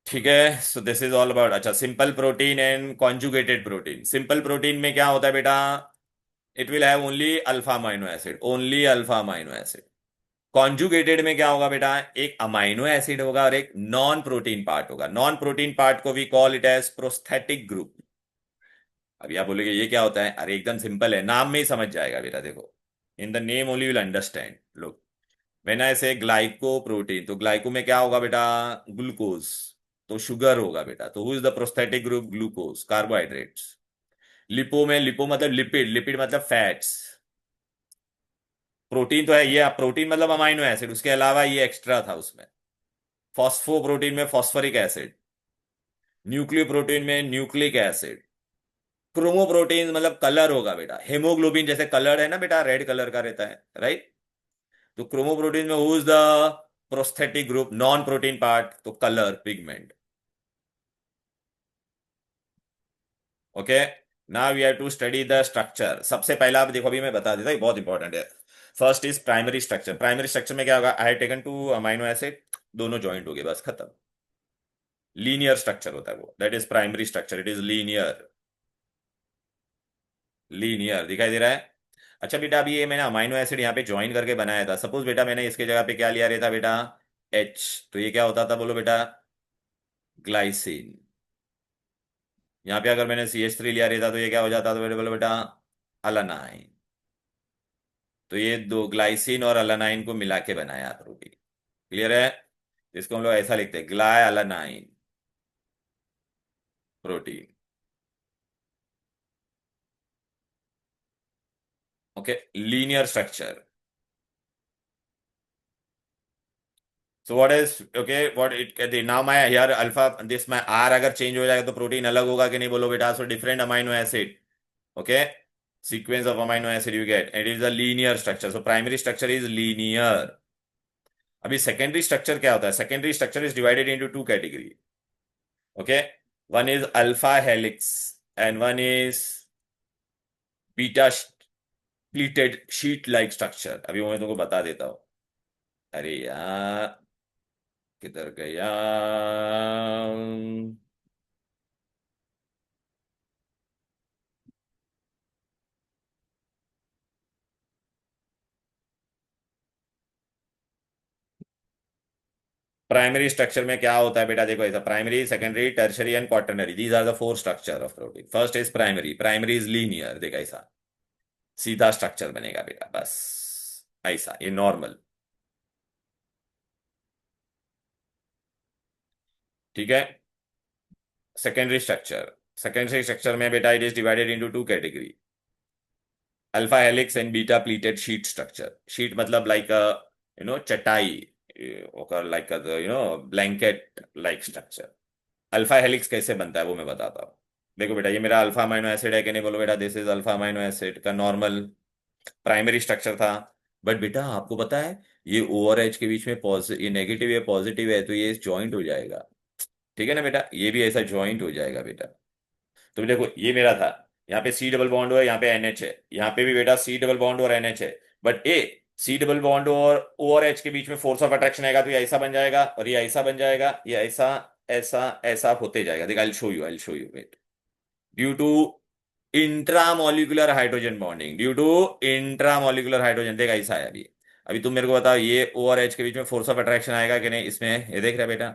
ठीक है, so this is all about. अच्छा, simple protein and conjugated protein. Simple protein में क्या होता है बेटा? It will have only alpha amino acid, only alpha amino acid. Conjugated में क्या होगा बेटा? एक अमाइनो एसिड होगा और एक नॉन प्रोटीन पार्ट होगा। नॉन प्रोटीन पार्ट को we call it as prosthetic group. अभी आप बोलोगे ये क्या होता है? अरे एकदम सिंपल है, नाम में ही समझ जाएगा बेटा, देखो, in the name only will understand. लोग, व्हेन आई से ग्लाइको प्रोटीन, तो ग्लाइको में क्या होगा बेटा? ग्लूकोज, तो शुगर होगा बेटा। तो who is the prosthetic group? Glucose, carbohydrates. Lipo में, लिपो मतलब लिपिड, लिपिड मतलब फैट्स। प्रोटीन तो है ये, प्रोटीन मतलब अमाइनो एसिड, उसके अलावा ये एक्स्ट्रा था उसमें। फॉस्फोप्रोटीन में फॉस्फोरिक एसिड, न्यूक्लियोप्रोटीन में न्यूक्लिक एसिड, क्रोमोप्रोटीन मतलब कलर होगा बेटा, हेमोग्लोबिन जैसे कलर है ना बेटा, रेड कलर का रहता है, राइट। तो क्रोमोप्रोटीन में who is the prosthetic group, non protein part, तो colour pigment. Okay, now we have to study the structure. सबसे पहला आप देखो, अभी मैं बता देता हूं, ये बहुत इंपॉर्टेंट है। First is primary structure. Primary structure में क्या होगा, आई have taken to amino acid, दोनों ज्वाइंट हो गए, बस खत्म। लीनियर स्ट्रक्चर होता है वो, that is primary structure, it is linear. Linear दिखाई दे रहा है। अच्छा बेटा, अभी ये मैंने अमाइनो एसिड यहाँ पे ज्वाइन करके बनाया था, सपोज बेटा मैंने इसके जगह पे क्या लिया रहता बेटा, एच, तो ये क्या होता था बोलो बेटा, ग्लाइसिन। यहाँ पे अगर मैंने CH3 लिया रहता तो ये क्या हो जाता था बेटा, बोलो बेटा, अलानाइन। तो ये दो ग्लाइसिन और अलानाइन को मिला के बनाया प्रोटीन। क्लियर है। इसको हम लोग ऐसा लिखते हैं, gly alanine protein. Okay, linear structure. So what is, okay what it कहते, now my here alpha this my R अगर चेंज हो जाएगा तो प्रोटीन अलग होगा कि नहीं बोलो बेटा, so different amino acid. Okay, sequence of amino acid you get, it is a linear structure, so primary structure is linear. अभी सेकेंडरी स्ट्रक्चर क्या होता है, secondary structure is divided into two category. Okay, one is alpha helix and one is beta pleated sheet like structure. अभी वो मैं तुमको बता देता हूं। अरे यार, किधर गया। प्राइमरी स्ट्रक्चर में क्या होता है बेटा, देखो ऐसा, primary, secondary, tertiary and quaternary, these are the four structure of protein. First is primary, primary is linear, देखा ऐसा सीधा स्ट्रक्चर बनेगा बेटा, बस ऐसा, ये नॉर्मल। ठीक है। सेकेंडरी स्ट्रक्चर, सेकेंडरी स्ट्रक्चर में बेटा it is divided into two category, alpha helix and beta pleated sheet structure. Sheet मतलब लाइक चटाई, ओकर like blanket like structure. Alpha helix कैसे बनता है वो मैं बताता हूँ। देखो बेटा, ये मेरा अल्फा अमाइनो एसिड है कि नहीं बोलो बेटा, this is alpha amino acid का नॉर्मल प्राइमरी स्ट्रक्चर था। बट बेटा आपको पता है, ये ओ और एच के बीच में ये नेगेटिव है पॉजिटिव है, तो ये ज्वाइंट हो जाएगा। ठीक है ना बेटा, ये भी ऐसा ज्वाइंट हो जाएगा बेटा। तो देखो ये मेरा था, यहाँ पे C डबल बॉन्ड है, यहाँ पे NH है, यहाँ पे भी बेटा C डबल बॉन्ड और NH है। But A C double bond और O और H के बीच में फोर्स ऑफ अट्रैक्शन आएगा, तो ये ऐसा बन जाएगा और ये ऐसा बन जाएगा, ये ऐसा ऐसा ऐसा होते जाएगा। देख, I show you wait, due to intramolecular hydrogen bonding, due to intramolecular hydrogen, देख ऐसा है अभी। अभी तुम मेरे को बताओ, ये O और H के बीच में फोर्स ऑफ अट्रैक्शन आएगा कि नहीं इसमें, ये देख रहा है बेटा।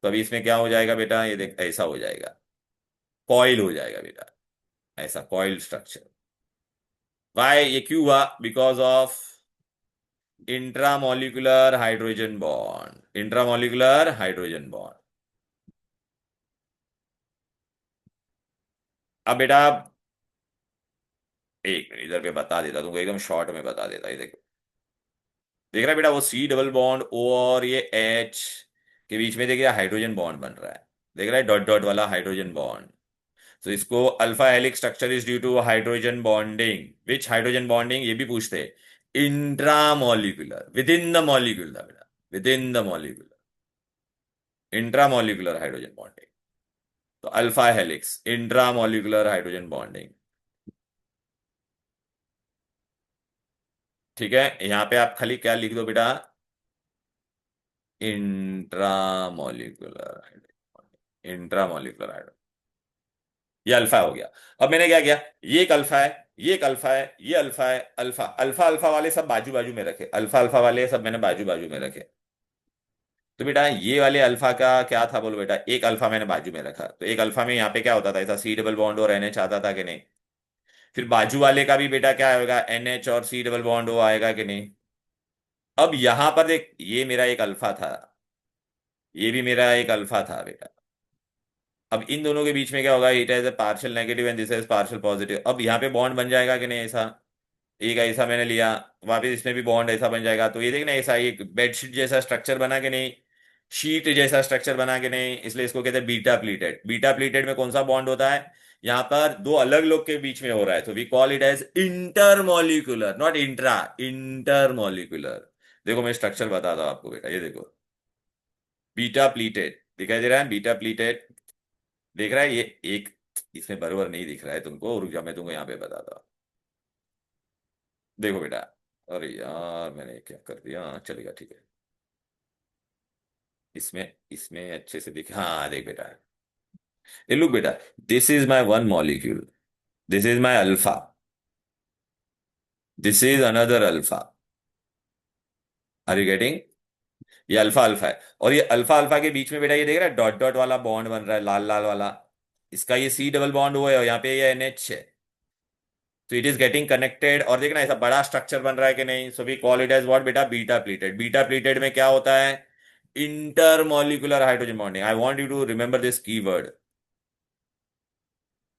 तो अभी इसमें क्या हो जाएगा बेटा, ये देख ऐसा हो जाएगा, कॉइल हो जाएगा बेटा, ऐसा कॉइल स्ट्रक्चर। वाई, ये क्यों हुआ, because of intramolecular hydrogen bond, intramolecular hydrogen bond. अब बेटा एक मिनट इधर पे बता देता तुमको, एकदम शॉर्ट में बता देता, ये देखो, देख रहा है बेटा, वो C डबल बॉन्ड O और ये H के बीच में देखिए हाइड्रोजन बॉन्ड बन रहा है, देख रहा है डॉट डॉट वाला हाइड्रोजन बॉन्ड। तो इसको alpha helix structure is due to hydrogen bonding, which hydrogen bonding ये भी पूछते हैं, intramolecular, within the molecule था बेटा, within the molecule, intramolecular hydrogen bonding. तो alpha helix, intramolecular hydrogen bonding. ठीक है, यहां पे आप खाली क्या लिख दो बेटा, इंट्रामोलिकुलर हाइड्रोजन, इंट्रामोलिकुलर हाइड्रोजन, ये अल्फा हो गया। अब मैंने क्या किया, ये एक अल्फा है, ये एक अल्फा है, ये अल्फा है, अल्फा अल्फा अल्फा वाले सब बाजू बाजू में रखे, अल्फा अल्फा वाले सब मैंने बाजू बाजू में रखे। तो बेटा ये वाले अल्फा का क्या था बोलो बेटा, एक अल्फा मैंने बाजू में रखा, तो एक अल्फा में यहाँ पे क्या होता था, ऐसा C डबल बॉन्ड और NH आता था कि नहीं। फिर बाजू वाले का भी बेटा क्या आएगा, NH और C डबल बॉन्ड वो आएगा कि नहीं। अब यहां पर देख, ये मेरा एक अल्फा था, ये भी मेरा एक अल्फा था बेटा। अब इन दोनों के बीच में क्या होगा, it is A partial negative and this is partial positive. अब यहाँ पे बॉन्ड बन जाएगा कि नहीं ऐसा, एक ऐसा मैंने लिया, वापस इसमें भी बॉन्ड ऐसा बन जाएगा। तो ये देखना, ऐसा एक बेडशीट जैसा स्ट्रक्चर बना के नहीं, शीट जैसा स्ट्रक्चर बना के नहीं, इसलिए इसको कहते हैं बीटा प्लीटेड। बीटा प्लीटेड में कौन सा बॉन्ड होता है, यहाँ पर दो अलग लोग के बीच में हो रहा है, तो we call it as intermolecular, not intra, intermolecular. देखो मैं स्ट्रक्चर बताता हूँ आपको बेटा, ये देखो बीटा प्लीटेड दिखाई दे रहा है, बीटा प्लीटेड देख रहा है ये एक, इसमें बराबर नहीं दिख रहा है तुमको, रुक जा मैं तुमको यहाँ पे बताता हूँ। देखो बेटा, अरे यार मैंने क्या कर दिया, हाँ, चलेगा ठीक है। इसमें इसमें अच्छे से दिख, हाँ देख बेटा, ये लुक बेटा, this is my one molecule, this is my alpha, this is another alpha, are you getting? ये अल्फा अल्फा है, और ये अल्फा अल्फा के बीच में बेटा ये देख रहा है डॉट डॉट वाला बॉन्ड बन रहा है, लाल लाल वाला, इसका ये सी डबल बॉन्ड हुआ है और यहाँ पे ये एनएच है। तो इट इज गेटिंग कनेक्टेड, और देखना ऐसा बड़ा स्ट्रक्चर बन रहा है कि नहीं, so we call it as what बेटा, बीटा प्लीटेड। बीटा प्लीटेड में क्या होता है, intermolecular hydrogen bonding. I want you to remember this keyword.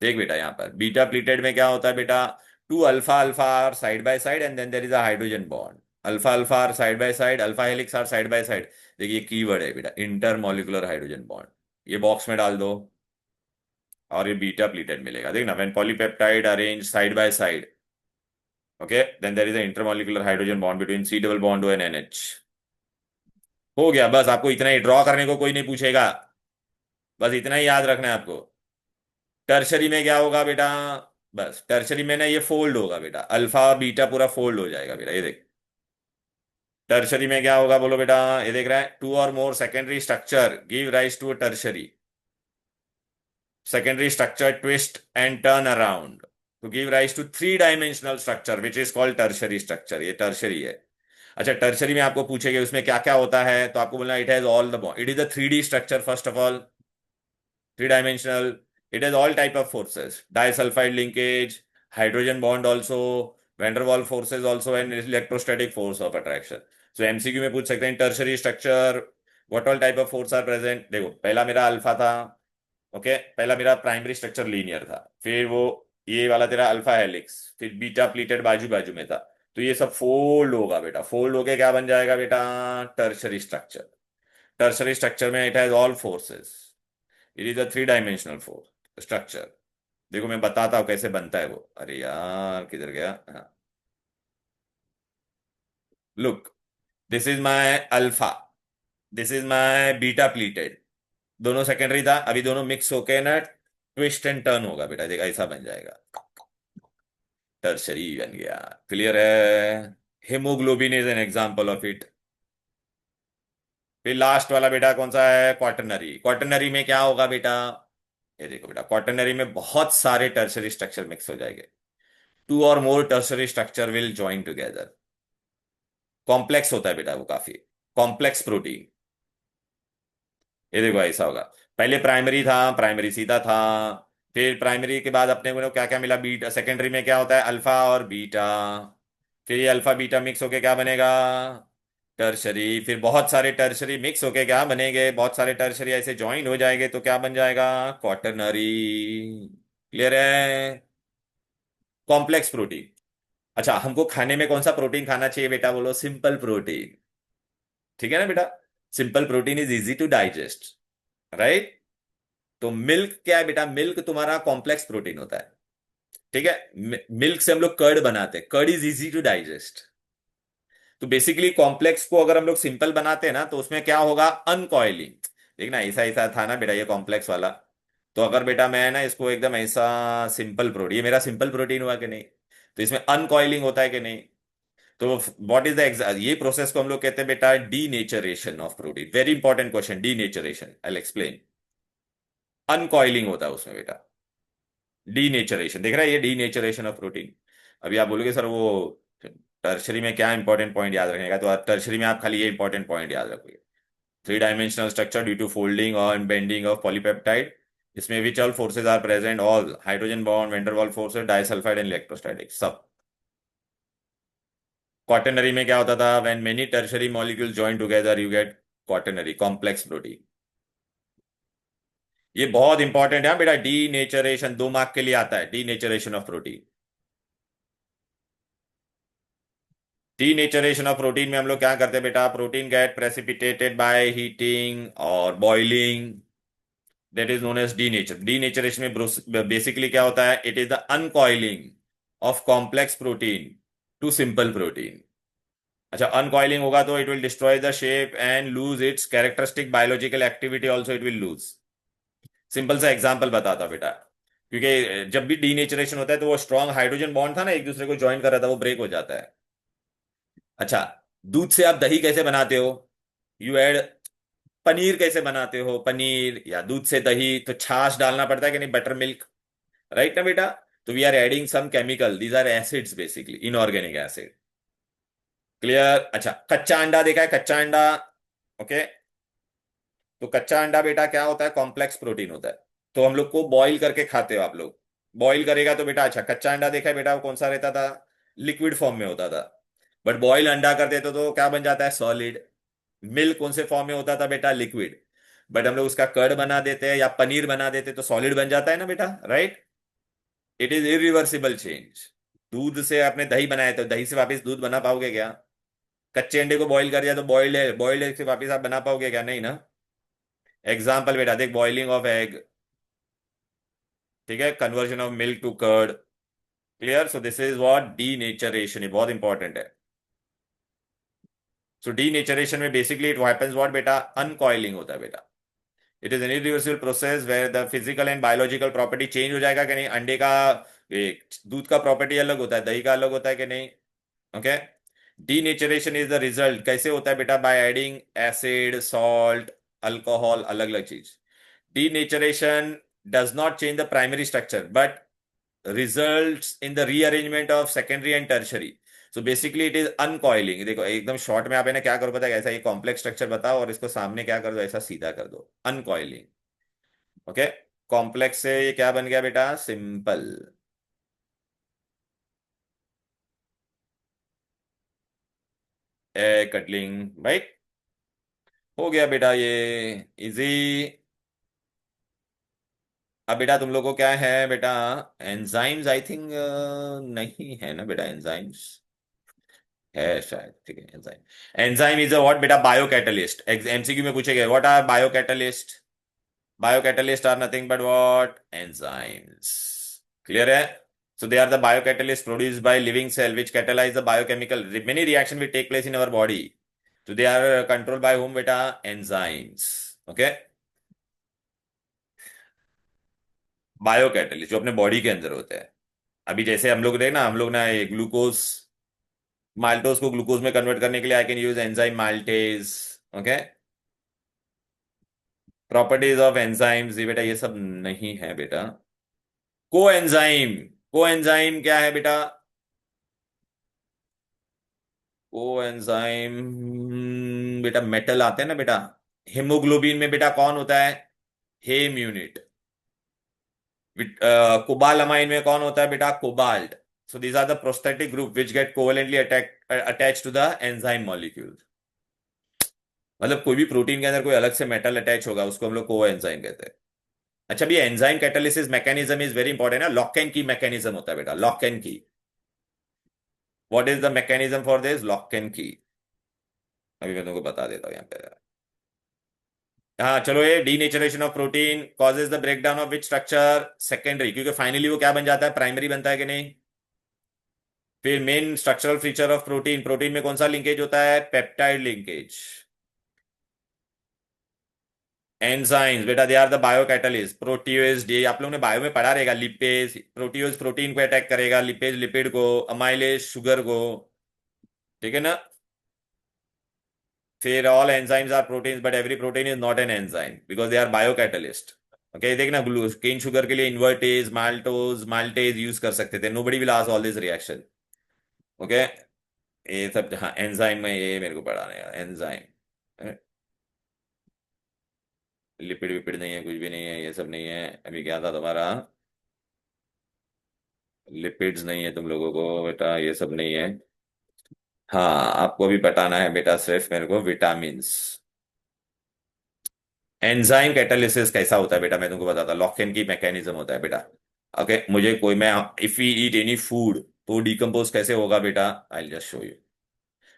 देख बेटा यहाँ पर बीटा प्लीटेड में क्या होता है बेटा, two alpha alpha are side by side and then there is a hydrogen bond, alpha alpha are side by side, alpha helix are side by side. देखिए कीवर्ड है बेटा इंटरमॉलिक्यूलर हाइड्रोजन बॉन्ड, ये बॉक्स में डाल दो और ये बीटा प्लीटेड मिलेगा। देखना, when polypeptide arrange side by side, okay, then there is a intermolecular hydrogen bond between C double bond and NH. हो गया, बस आपको इतना ही ड्रॉ करने को कोई नहीं पूछेगा, बस इतना ही याद रखना है आपको। टर्शरी में क्या होगा बेटा, बस टर्शरी में ना ये फोल्ड होगा बेटा, अल्फा बीटा पूरा फोल्ड हो जाएगा बेटा, ये देख। टर्शरी में क्या होगा बोलो बेटा, ये देख रहा है, two or more secondary structure give rise to a tertiary, secondary structure twist and turn around to give rise to three dimensional structure which is called tertiary structure, ये टर्शरी है। अच्छा, टर्शरी में आपको पूछेगा उसमें क्या क्या होता है, तो आपको बोलना it has all the bond, it is a 3D structure first of all, three dimensional. It has all type of forces: disulfide linkage, hydrogen bond also, van der Waals forces also, and electrostatic force of attraction. So MCQ में पूछ सकते हैं tertiary structure, what all type of force are present। देखो पहला मेरा अल्फा था, ओके, पहला मेरा प्राइमरी स्ट्रक्चर लीनियर था, फिर वो ये वाला तेरा अल्फा हेलिक्स, फिर बीटा प्लीटेड बाजू बाजू में था, तो ये सब फोल्ड होगा बेटा, फोल्ड होके क्या बन जाएगा बेटा, टर्शरी स्ट्रक्चर। टर्शरी स्ट्रक्चर में it has all forces, it is a 3 dimensional four structure. देखो मैं बताता हूँ कैसे बनता है वो, अरे यार किधर गया, हाँ, look, this is my alpha, this is my beta pleated, दोनों सेकेंडरी था, अभी दोनों मिक्स होके ना ट्विस्ट एंड टर्न होगा बेटा, देखा ऐसा बन जाएगा, टर्शरी बन गया। क्लियर है? Haemoglobin is an example of it. फिर लास्ट वाला बेटा कौन सा है, क्वाटरनरी। क्वाटरनरी में क्या होगा बेटा, ये देखो बेटा, क्वाटरनरी में बहुत सारे टर्शरी स्ट्रक्चर मिक्स हो जाएंगे, two or more tertiary structure will join together. Complex होता है बेटा वो काफी, कॉम्प्लेक्स प्रोटीन। ये देखो ऐसा होगा, पहले प्राइमरी था, प्राइमरी सीधा था, फिर प्राइमरी के बाद अपने को क्या क्या मिला, बीटा, सेकेंडरी में क्या होता है, अल्फा और बीटा, फिर ये अल्फा बीटा मिक्स होके क्या बनेगा, टर्शरी, फिर बहुत सारे टर्शरी मिक्स होके क्या बनेंगे, बहुत सारे टर्शरी ऐसे ज्वाइन हो जाएंगे तो क्या बन जाएगा, क्वाटरनरी। क्लियर है? Complex protein. अच्छा, हमको खाने में कौन सा प्रोटीन खाना चाहिए बेटा, बोलो, सिंपल प्रोटीन। ठीक है ना बेटा, simple protein is easy to digest, right. तो मिल्क क्या है बेटा, मिल्क तुम्हारा कॉम्प्लेक्स प्रोटीन होता है, ठीक है। मिल्क से हम लोग कर्ड बनाते हैं, curd is easy to digest. तो बेसिकली कॉम्प्लेक्स को अगर हम लोग सिंपल बनाते हैं ना, तो उसमें क्या होगा, अनकॉइलिंग। देखना ऐसा ऐसा था ना बेटा ये कॉम्प्लेक्स वाला, तो अगर बेटा मैं ना इसको एकदम ऐसा सिंपल प्रोटीन, ये मेरा सिंपल प्रोटीन हुआ कि नहीं, तो इसमें अनकॉइलिंग होता है कि नहीं। तो व्हाट इज द, ये प्रोसेस को हम लोग कहते हैं बेटा denaturation of protein. Very important question, denaturation, I will explain. Uncoiling होता है उसमें बेटा, डीनेचरेशन, देख रहा है, ये डीनेचरेशन ऑफ प्रोटीन। अभी आप बोलोगे सर वो टर्शरी में क्या इंपॉर्टेंट पॉइंट याद रखने का, तो टर्शरी में आप खाली ये इंपॉर्टेंट पॉइंट याद रखोगे, 3 dimensional structure due to folding और बेंडिंग ऑफ पॉलीपेप्टाइड, इसमें which all forces are present, all hydrogen bond, van der Waals forces, disulphide and electrostatic, सब। क्वाटरनरी में क्या होता था, when many tertiary molecules join together you get quaternary complex protein. ये बहुत इंपॉर्टेंट है बेटा, डीनेचरेशन 2 मार्क के लिए आता है, denaturation of protein. Denaturation of protein में हम लोग क्या करते हैं बेटा, protein get precipitated by heating or boiling, that is known as denature. Denaturation में बेसिकली क्या होता है, it is the uncoiling of complex protein to simple protein. अच्छा, अनकॉइलिंग होगा तो it will destroy the shape and lose its characteristic biological activity also it will lose. Simple सा एग्जांपल बताता बेटा, क्योंकि जब भी डीनेचरेशन होता है तो वो स्ट्रॉन्ग हाइड्रोजन बॉन्ड था ना एक दूसरे को ज्वाइन कर रहा था, वो ब्रेक हो जाता है। अच्छा, दूध से आप दही कैसे बनाते हो, यू ऐड, पनीर कैसे बनाते हो, पनीर या दूध से दही तो छाछ डालना पड़ता है कि नहीं, बटर मिल्क, राइट ना बेटा। तो we are adding some chemical, these are acids basically, inorganic acid. Clear. अच्छा, कच्चा अंडा देखा है, कच्चा अंडा, ओके। तो कच्चा अंडा बेटा क्या होता है, कॉम्प्लेक्स प्रोटीन होता है। तो हम लोग को बॉईल करके खाते हो आप लोग, बॉईल करेगा तो बेटा, अच्छा कच्चा अंडा देखा है बेटा, वो कौन सा रहता था, लिक्विड फॉर्म में होता था। बट बॉईल अंडा कर देते तो क्या बन जाता है, सॉलिड। मिल्क कौन से फॉर्म में होता था बेटा, लिक्विड। बट हम लोग उसका कर्ड बना देते हैं या पनीर बना देते हैं तो सॉलिड बन जाता है ना बेटा, right. It is irreversible change. दूध से आपने दही बनाया तो दही से वापस दूध बना पाओगे क्या? कच्चे अंडे को बॉईल कर दिया तो बॉइल्ड एग से वापस आप बना पाओगे क्या? नहीं ना। एग्जाम्पल बेटा देख, बॉइलिंग ऑफ एग, ठीक है, conversion of milk to curd. Clear. So this is what denaturation, ये बहुत इंपॉर्टेंट है। सो डीनेचरेशन में बेसिकली इट हैपेंस व्हाट बेटा, अनकॉइलिंग होता है बेटा। It is an irreversible process where the physical and biological property change हो जाएगा कि नहीं, अंडे का, दूध का प्रॉपर्टी अलग होता है, दही का अलग होता है कि नहीं, okay. Denaturation is the result, कैसे होता है बेटा, by adding acid, salt, alcohol, अलग अलग चीज। Denaturation does not change the primary structure but results in the rearrangement of secondary and tertiary. So basically it is uncoiling। देखो एकदम शॉर्ट में आप है ना क्या करो पता है, ऐसा ये कॉम्प्लेक्स स्ट्रक्चर बताओ और इसको सामने क्या कर दो, ऐसा सीधा कर दो, अनकॉइलिंग, ओके। कॉम्प्लेक्स से ये क्या बन गया बेटा, सिंपल। ए कटलिंग, राइट। हो गया बेटा ये इजी। अब बेटा तुम लोगों को क्या है बेटा, एंजाइम्स आई थिंक नहीं है ना बेटा, एंजाइम्स है शायद, ठीक है। Enzyme, enzyme is a what बेटा, बायो कैटलिस्ट। एमसीक्यू में पूछे गए what are bio catalyst, bio catalyst are nothing but what, enzymes. Clear है। so they are the biocatalysts produced by living cell which catalyze the biochemical many reaction will take place in our body, so they are controlled by whom beta, enzymes, okay। Bio catalyst जो अपने बॉडी के अंदर होते हैं, अभी जैसे हम लोग देख ना, हम लोग ना ये ग्लूकोज, माल्टोज को ग्लूकोज में कन्वर्ट करने के लिए I can use enzyme maltase, okay. Properties of enzymes, ये बेटा ये सब नहीं है बेटा। कोएंजाइम, कोएंजाइम क्या है बेटा, कोएंजाइम बेटा मेटल आते हैं ना बेटा, हेमोग्लोबिन में बेटा कौन होता है, हेम यूनिट। कोबालामाइन में कौन होता है बेटा, cobalt. So these are the prosthetic group which get covalently attach to the enzyme molecule. मतलब कोई भी प्रोटीन के अंदर कोई अलग से मेटल अटैच होगा उसको हम लोग को एंजाइम कहते हैं। अच्छा भी enzyme catalysis mechanism is very important है, लॉक एंड की मैकेनिज्म होता है बेटा, लॉक एंड की। What is the mechanism for this, lock and की। अभी मैं तुमको बता देता हूँ यहाँ पे। हाँ चलो, ये denaturation of protein causes the breakdown of which structure, secondary, क्योंकि फाइनली वो क्या बन जाता है, प्राइमरी बनता है कि नहीं। फिर main structural feature of protein, protein में कौन सा लिंकेज होता है, पेप्टाइड लिंकेज। एंजाइम्स बेटा they are the biocatalyst. Protease, ये आप लोगों ने बायो में पढ़ा रहेगा, लिपेज, प्रोटीज प्रोटीन को अटैक करेगा, लिपेज लिपिड को, अमाइलेज शुगर को, ठीक है ना। फिर all enzymes are proteins but every protein is not an enzyme because they are biocatalyst, okay. देखना केन शुगर के लिए इन्वर्टेज, माल्टोज, माल्टेज यूज कर सकते थे, nobody will ask all this reaction, okay. ये सब हाँ एंजाइम में ये मेरे को पढ़ाने है एंजाइम। लिपिड विपिड नहीं है, कुछ भी नहीं है, ये सब नहीं है। अभी क्या था तुम्हारा, लिपिड्स नहीं है तुम लोगों को बेटा, ये सब नहीं है। हाँ आपको भी बताना है बेटा सिर्फ मेरे को विटामिन्स। एंजाइम कैटालिसिस कैसा होता है बेटा, मैं तुमको बताता, लॉक इन की मैकेनिज्म होता है बेटा, ओके। मुझे कोई, मैं if we eat any food तो डिकम्पोज कैसे होगा बेटा, I just show you.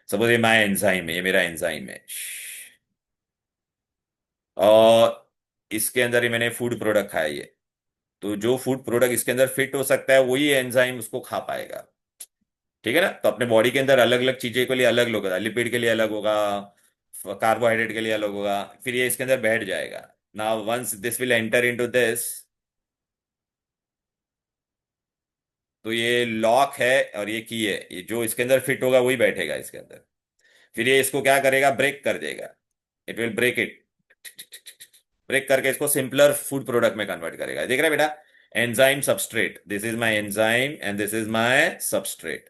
Suppose ये माय एंजाइम है, ये मेरा एंजाइम है, और इसके अंदर ही मैंने फूड प्रोडक्ट खाया ये, तो जो फूड प्रोडक्ट इसके अंदर फिट हो सकता है वही एंजाइम उसको खा पाएगा। ठीक है ना? तो अपने बॉडी के अंदर अलग अलग चीजें के लिए अलग अलग होगा, लिपिड के लिए अलग होगा, कार्बोहाइड्रेट के लिए अलग होगा, फिर ये इसके अंदर बैठ जाएगा। Now once this will enter into this, तो ये लॉक है और ये की है, ये जो इसके अंदर फिट होगा वही बैठेगा इसके अंदर। फिर ये इसको क्या करेगा, ब्रेक कर देगा, it will break it, break करके इसको सिंपलर फूड प्रोडक्ट में कन्वर्ट करेगा। देख रहे हैं बेटा, enzyme substrate, this is my enzyme and this is my substrate.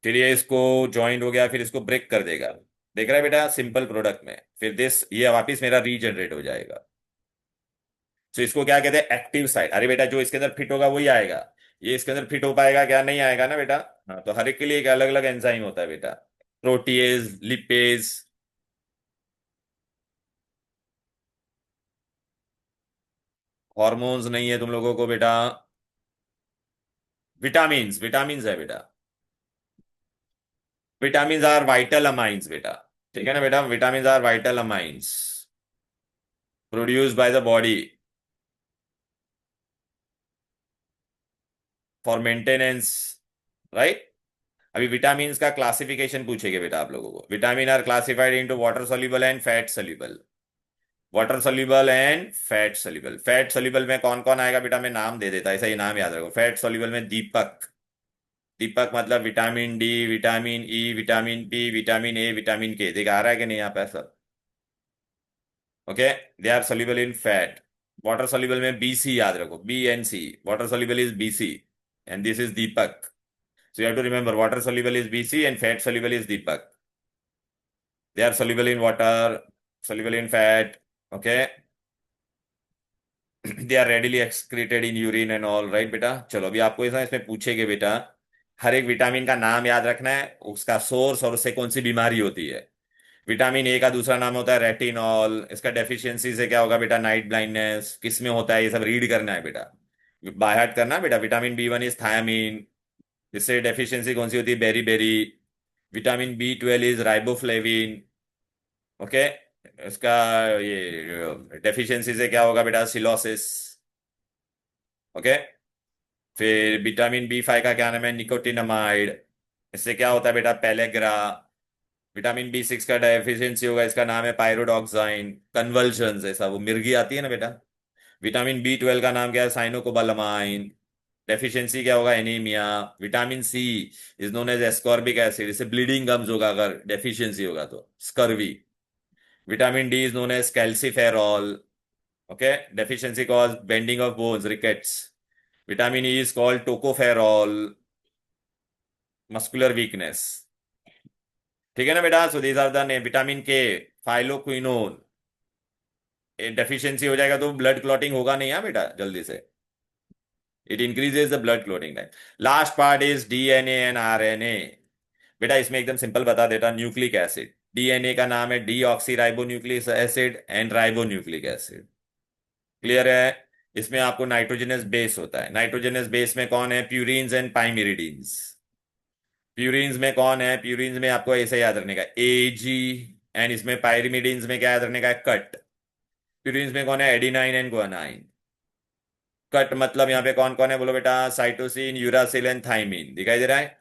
फिर ये इसको ज्वाइंट हो गया, फिर इसको ब्रेक कर देगा, देख रहा है बेटा, सिंपल प्रोडक्ट में, फिर दिस ये वापिस मेरा रीजनरेट हो जाएगा। तो इसको क्या कहते हैं, एक्टिव साइट। अरे बेटा, जो इसके अंदर फिट होगा वही आएगा, ये इसके अंदर फिट हो पाएगा क्या, नहीं आएगा ना बेटा। हाँ, तो हर एक के लिए एक अलग अलग एंजाइम होता है बेटा, प्रोटीएज, लिपेज। हॉर्मोन्स नहीं है तुम लोगों को बेटा, विटामिन्स, विटामिन्स है बेटा, विटामिन्स आर वाइटल अमाइंस बेटा। ठीक है ना बेटा, vitamins are vital amines produced by the body for maintenance, right. अभी विटामिन्स का क्लासिफिकेशन पूछेंगे बेटा आप लोगों को। Vitamin are classified into water soluble and fat soluble, water soluble and fat soluble. Fat soluble में कौन कौन आएगा बेटा, मैं नाम दे देता, ऐसा ही नाम याद रखो। फैट सॉल्युबल में दीपक, दीपक मतलब vitamin D, vitamin E, vitamin B, vitamin A, vitamin K. देख आ रहा है कि नहीं यहाँ पे सब? Okay, they are soluble in fat. Water soluble में बीसी याद रखो, B and C, water soluble is BC and this is Deepak. So you have to remember water soluble is BC and fat soluble is Deepak. They are soluble in water, soluble in fat. Okay. They are readily excreted in urine and all, right बेटा? चलो अभी आपको इसमें पूछेंगे बेटा, हर एक विटामिन का नाम याद रखना है, उसका सोर्स और उससे कौन सी बीमारी होती है। विटामिन ए का दूसरा नाम होता है रेटिनॉल, इसका डेफिशिएंसी से क्या होगा बेटा, नाइट ब्लाइंडनेस। किस में होता है ये सब रीड करना है बेटा, बाय हार्ट करना है बेटा। Vitamin B one is thiamine, इससे डेफिशिएंसी कौन सी होती है, beriberi. Vitamin B 12 is riboflavin. Okay, इसका ये डेफिशिएंसी से क्या होगा बेटा, सिलोसिस। ओके, फिर विटामिन बी 5 का क्या नाम है, निकोटिनामाइड, इससे क्या होता है बेटा, पेलेग्रा। विटामिन बी 6 का डेफिशिएंसी होगा, इसका नाम है पायरोडॉक्साइन। कन्वल्शंस, ऐसा वो मिर्गी आती है ना बेटा। विटामिन बी 12 का नाम क्या है, साइनोकोबालामाइन। डेफिशिएंसी क्या होगा, anaemia. Vitamin C is known as ascorbic acid, इससे ब्लीडिंग गम्स होगा अगर डेफिशिएंसी होगा तो, scurvy. Vitamin D is known as calciferol. Okay, deficiency cause bending of bones, rickets. Vitamin E is called tocopherol, muscular weakness. ठीक है ना बेटा? So these are the name. Vitamin K, phylloquinone, deficiency हो जाएगा तो ब्लड क्लॉटिंग होगा नहीं, हाँ बेटा, जल्दी से। It increases the blood clotting time. Last part is DNA and RNA. बेटा इसमें एकदम सिंपल बता देता, न्यूक्लिक एसिड। डीएनए का नाम है D oxy ribo nucleic acid and ribo nucleic acid. Clear है? इसमें आपको नाइट्रोजनस बेस होता है। नाइट्रोजनस बेस में कौन है, प्यूरिन्स एंड पाइमिरिडीन्स। प्यूरिन्स में कौन है, प्यूरिन्स में आपको ऐसे याद रखने का एजी, एंड इसमें पायरिमिडीन्स में क्या याद रखने का है, कट। प्यूरिन्स में कौन है, एडिनाइन एंड गुआनाइन। कट मतलब यहाँ पे कौन कौन है बोलो बेटा, साइटोसिन, यूरासिल एंड थाइमिन। दिखाई दे रहा है?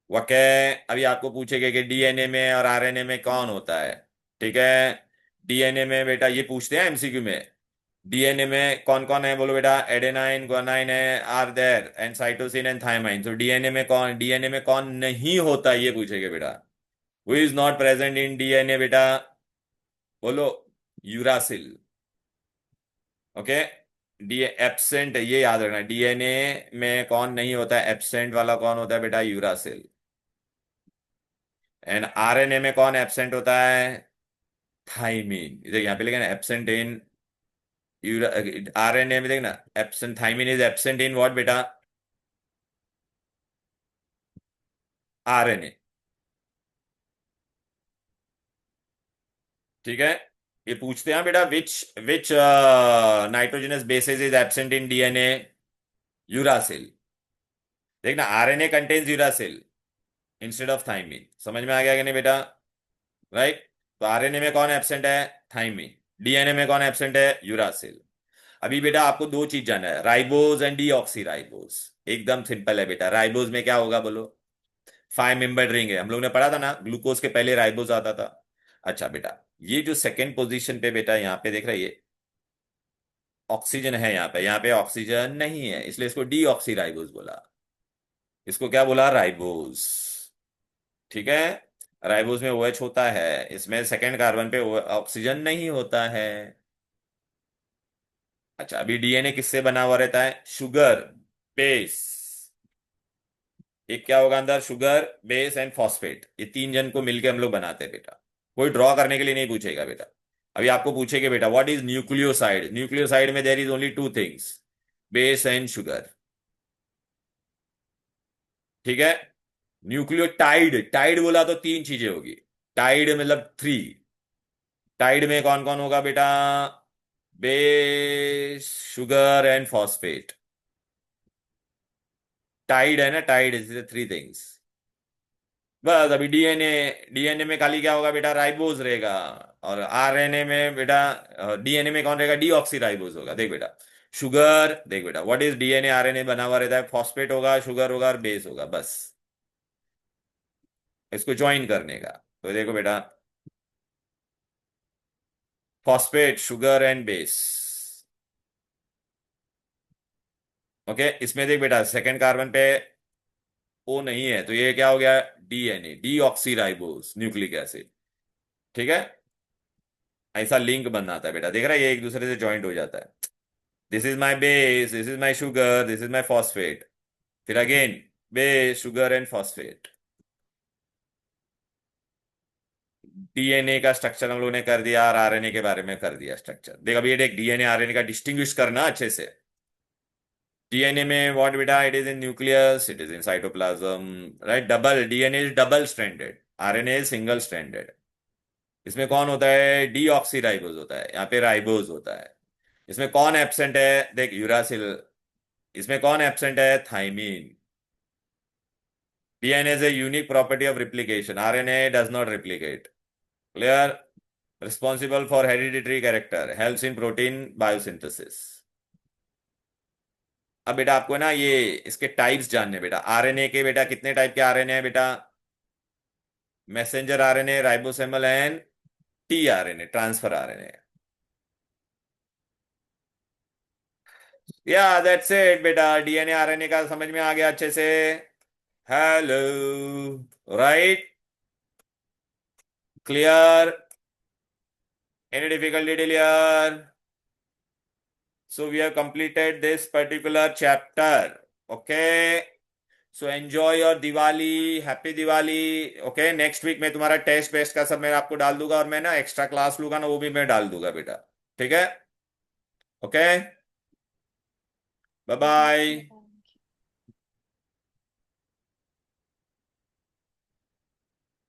वके, अभी आपको पूछेगा कि डीएनए में और आरएनए में कौन होता है। ठीक है, डीएनए में बेटा ये पूछते हैं एमसीक्यू में, डीएनए में कौन कौन है बोलो बेटा, एडेनाइन, गुआनाइन है, are there and cytosine and thymine. तो डीएनए में कौन नहीं होता ये पूछेगा बेटा, who is not present in DNA बेटा, बोलो, यूरासिल। ओके, डी एब्सेंट, ये याद रखना, डीएनए में कौन नहीं होता है, एब्सेंट वाला कौन होता है बेटा, यूरासिल। एंड आरएनए में कौन एब्सेंट होता है, थाइमिन। देखिए यहाँ पे लिखा है एब्सेंट इन आरएनए में, देखना absent, thymine is absent in what बेटा, आरएनए। ठीक है, ये पूछते हैं बेटा, which which nitrogenous bases is absent in DNA, uracil. देखना, RNA contains uracil instead of thymine. समझ में आ गया कि नहीं बेटा? राइट। तो आरएनए में कौन एब्सेंट है? थाइमिन। डीएनए में कौन एब्सेंट है? यूरासिल। अभी बेटा आपको दो चीज जाना है, राइबोज एंड डीऑक्सी राइबोज। एकदम सिंपल है बेटा। राइबोज में क्या होगा बोलो? 5 मेंबर्ड रिंग है, हम लोग ने पढ़ा था ना, ग्लूकोज के पहले राइबोज आता था। अच्छा बेटा, ये जो सेकंड पोजीशन पे बेटा यहाँ पे देख रहा है, ये ऑक्सीजन है, यहाँ पे ऑक्सीजन नहीं है, इसलिए इसको डीऑक्सी राइबोज बोला। इसको क्या बोला? राइबोज। ठीक है। राइबोज में OH होता है, इसमें सेकंड कार्बन पे ऑक्सीजन नहीं होता है। अच्छा, अभी डीएनए किससे बना हुआ रहता है? Sugar, base. एक क्या होगा अंदर? Sugar, base and phosphate. ये तीन जन को मिलके हम लोग बनाते हैं बेटा। कोई ड्रॉ करने के लिए नहीं पूछेगा बेटा। अभी आपको पूछेगा बेटा व्हाट इज न्यूक्लियोसाइड। न्यूक्लियोसाइड में there is only two things, base and sugar. ठीक है। न्यूक्लियोटाइड, टाइड बोला तो तीन चीजें होगी। टाइड मतलब थ्री। टाइड में कौन कौन होगा बेटा? Base, sugar and phosphate. Tide है ना, टाइड इज थ्री थिंग्स। बस अभी डीएनए, डीएनए में खाली क्या होगा बेटा? राइबोज रहेगा। और आरएनए में बेटा, डीएनए में कौन रहेगा? डीऑक्सी राइबोज होगा। देख बेटा, शुगर, देख बेटा व्हाट इज डीएनए आरएनए बना हुआ रहता है? फॉस्फेट होगा, शुगर होगा और बेस होगा, बस। इसको ज्वाइन करने का। तो देखो बेटा, phosphate, sugar and base. Okay, इसमें देख बेटा सेकेंड कार्बन पे ओ नहीं है, तो ये क्या हो गया? DNA, deoxy ribose nucleic acid. ठीक है। ऐसा लिंक बनाता है बेटा, देख रहा है, ये एक दूसरे से ज्वाइंट हो जाता है। This is my base, this is my sugar, this is my phosphate. फिर again base, sugar and phosphate. DNA का स्ट्रक्चर हम लोगों ने कर दिया और आरएनए के बारे में कर दिया स्ट्रक्चर। देख अभी ये देख, डीएनए आरएनए का डिस्टिंग्विश करना अच्छे से। डीएनए में व्हाट बेटा? It is in nucleus, it is in cytoplasm, right. Double, DNA is double stranded, RNA is single stranded. इसमें कौन होता है? डीऑक्सी राइबोज होता है, यहाँ पे राइबोज होता है। इसमें कौन एब्सेंट है? देख यूरासिल। इसमें कौन एब्सेंट है? Thiamine. DNA is a unique property of replication. RNA does not replicate. Clear? Responsible for hereditary character. Helps in protein biosynthesis. अब बेटा आपको ना ये इसके टाइप्स जानने बेटा। आरएनए के बेटा कितने टाइप के आरएनए है बेटा? Messenger RNA, ribosomal and tRNA, transfer RNA. या दैट्स इट बेटा, डीएनए आरएनए का समझ में आ गया अच्छे से? Hello, right, clear, any difficulty clear? So we have completed this particular chapter. Okay. So enjoy your Diwali. Happy Diwali. Okay. Next week मैं तुम्हारा टेस्ट वेस्ट का सब मैं आपको डाल दूंगा, और मैं ना एक्स्ट्रा क्लास लूंगा ना, वो भी मैं डाल दूंगा बेटा। ठीक है। Okay, bye bye.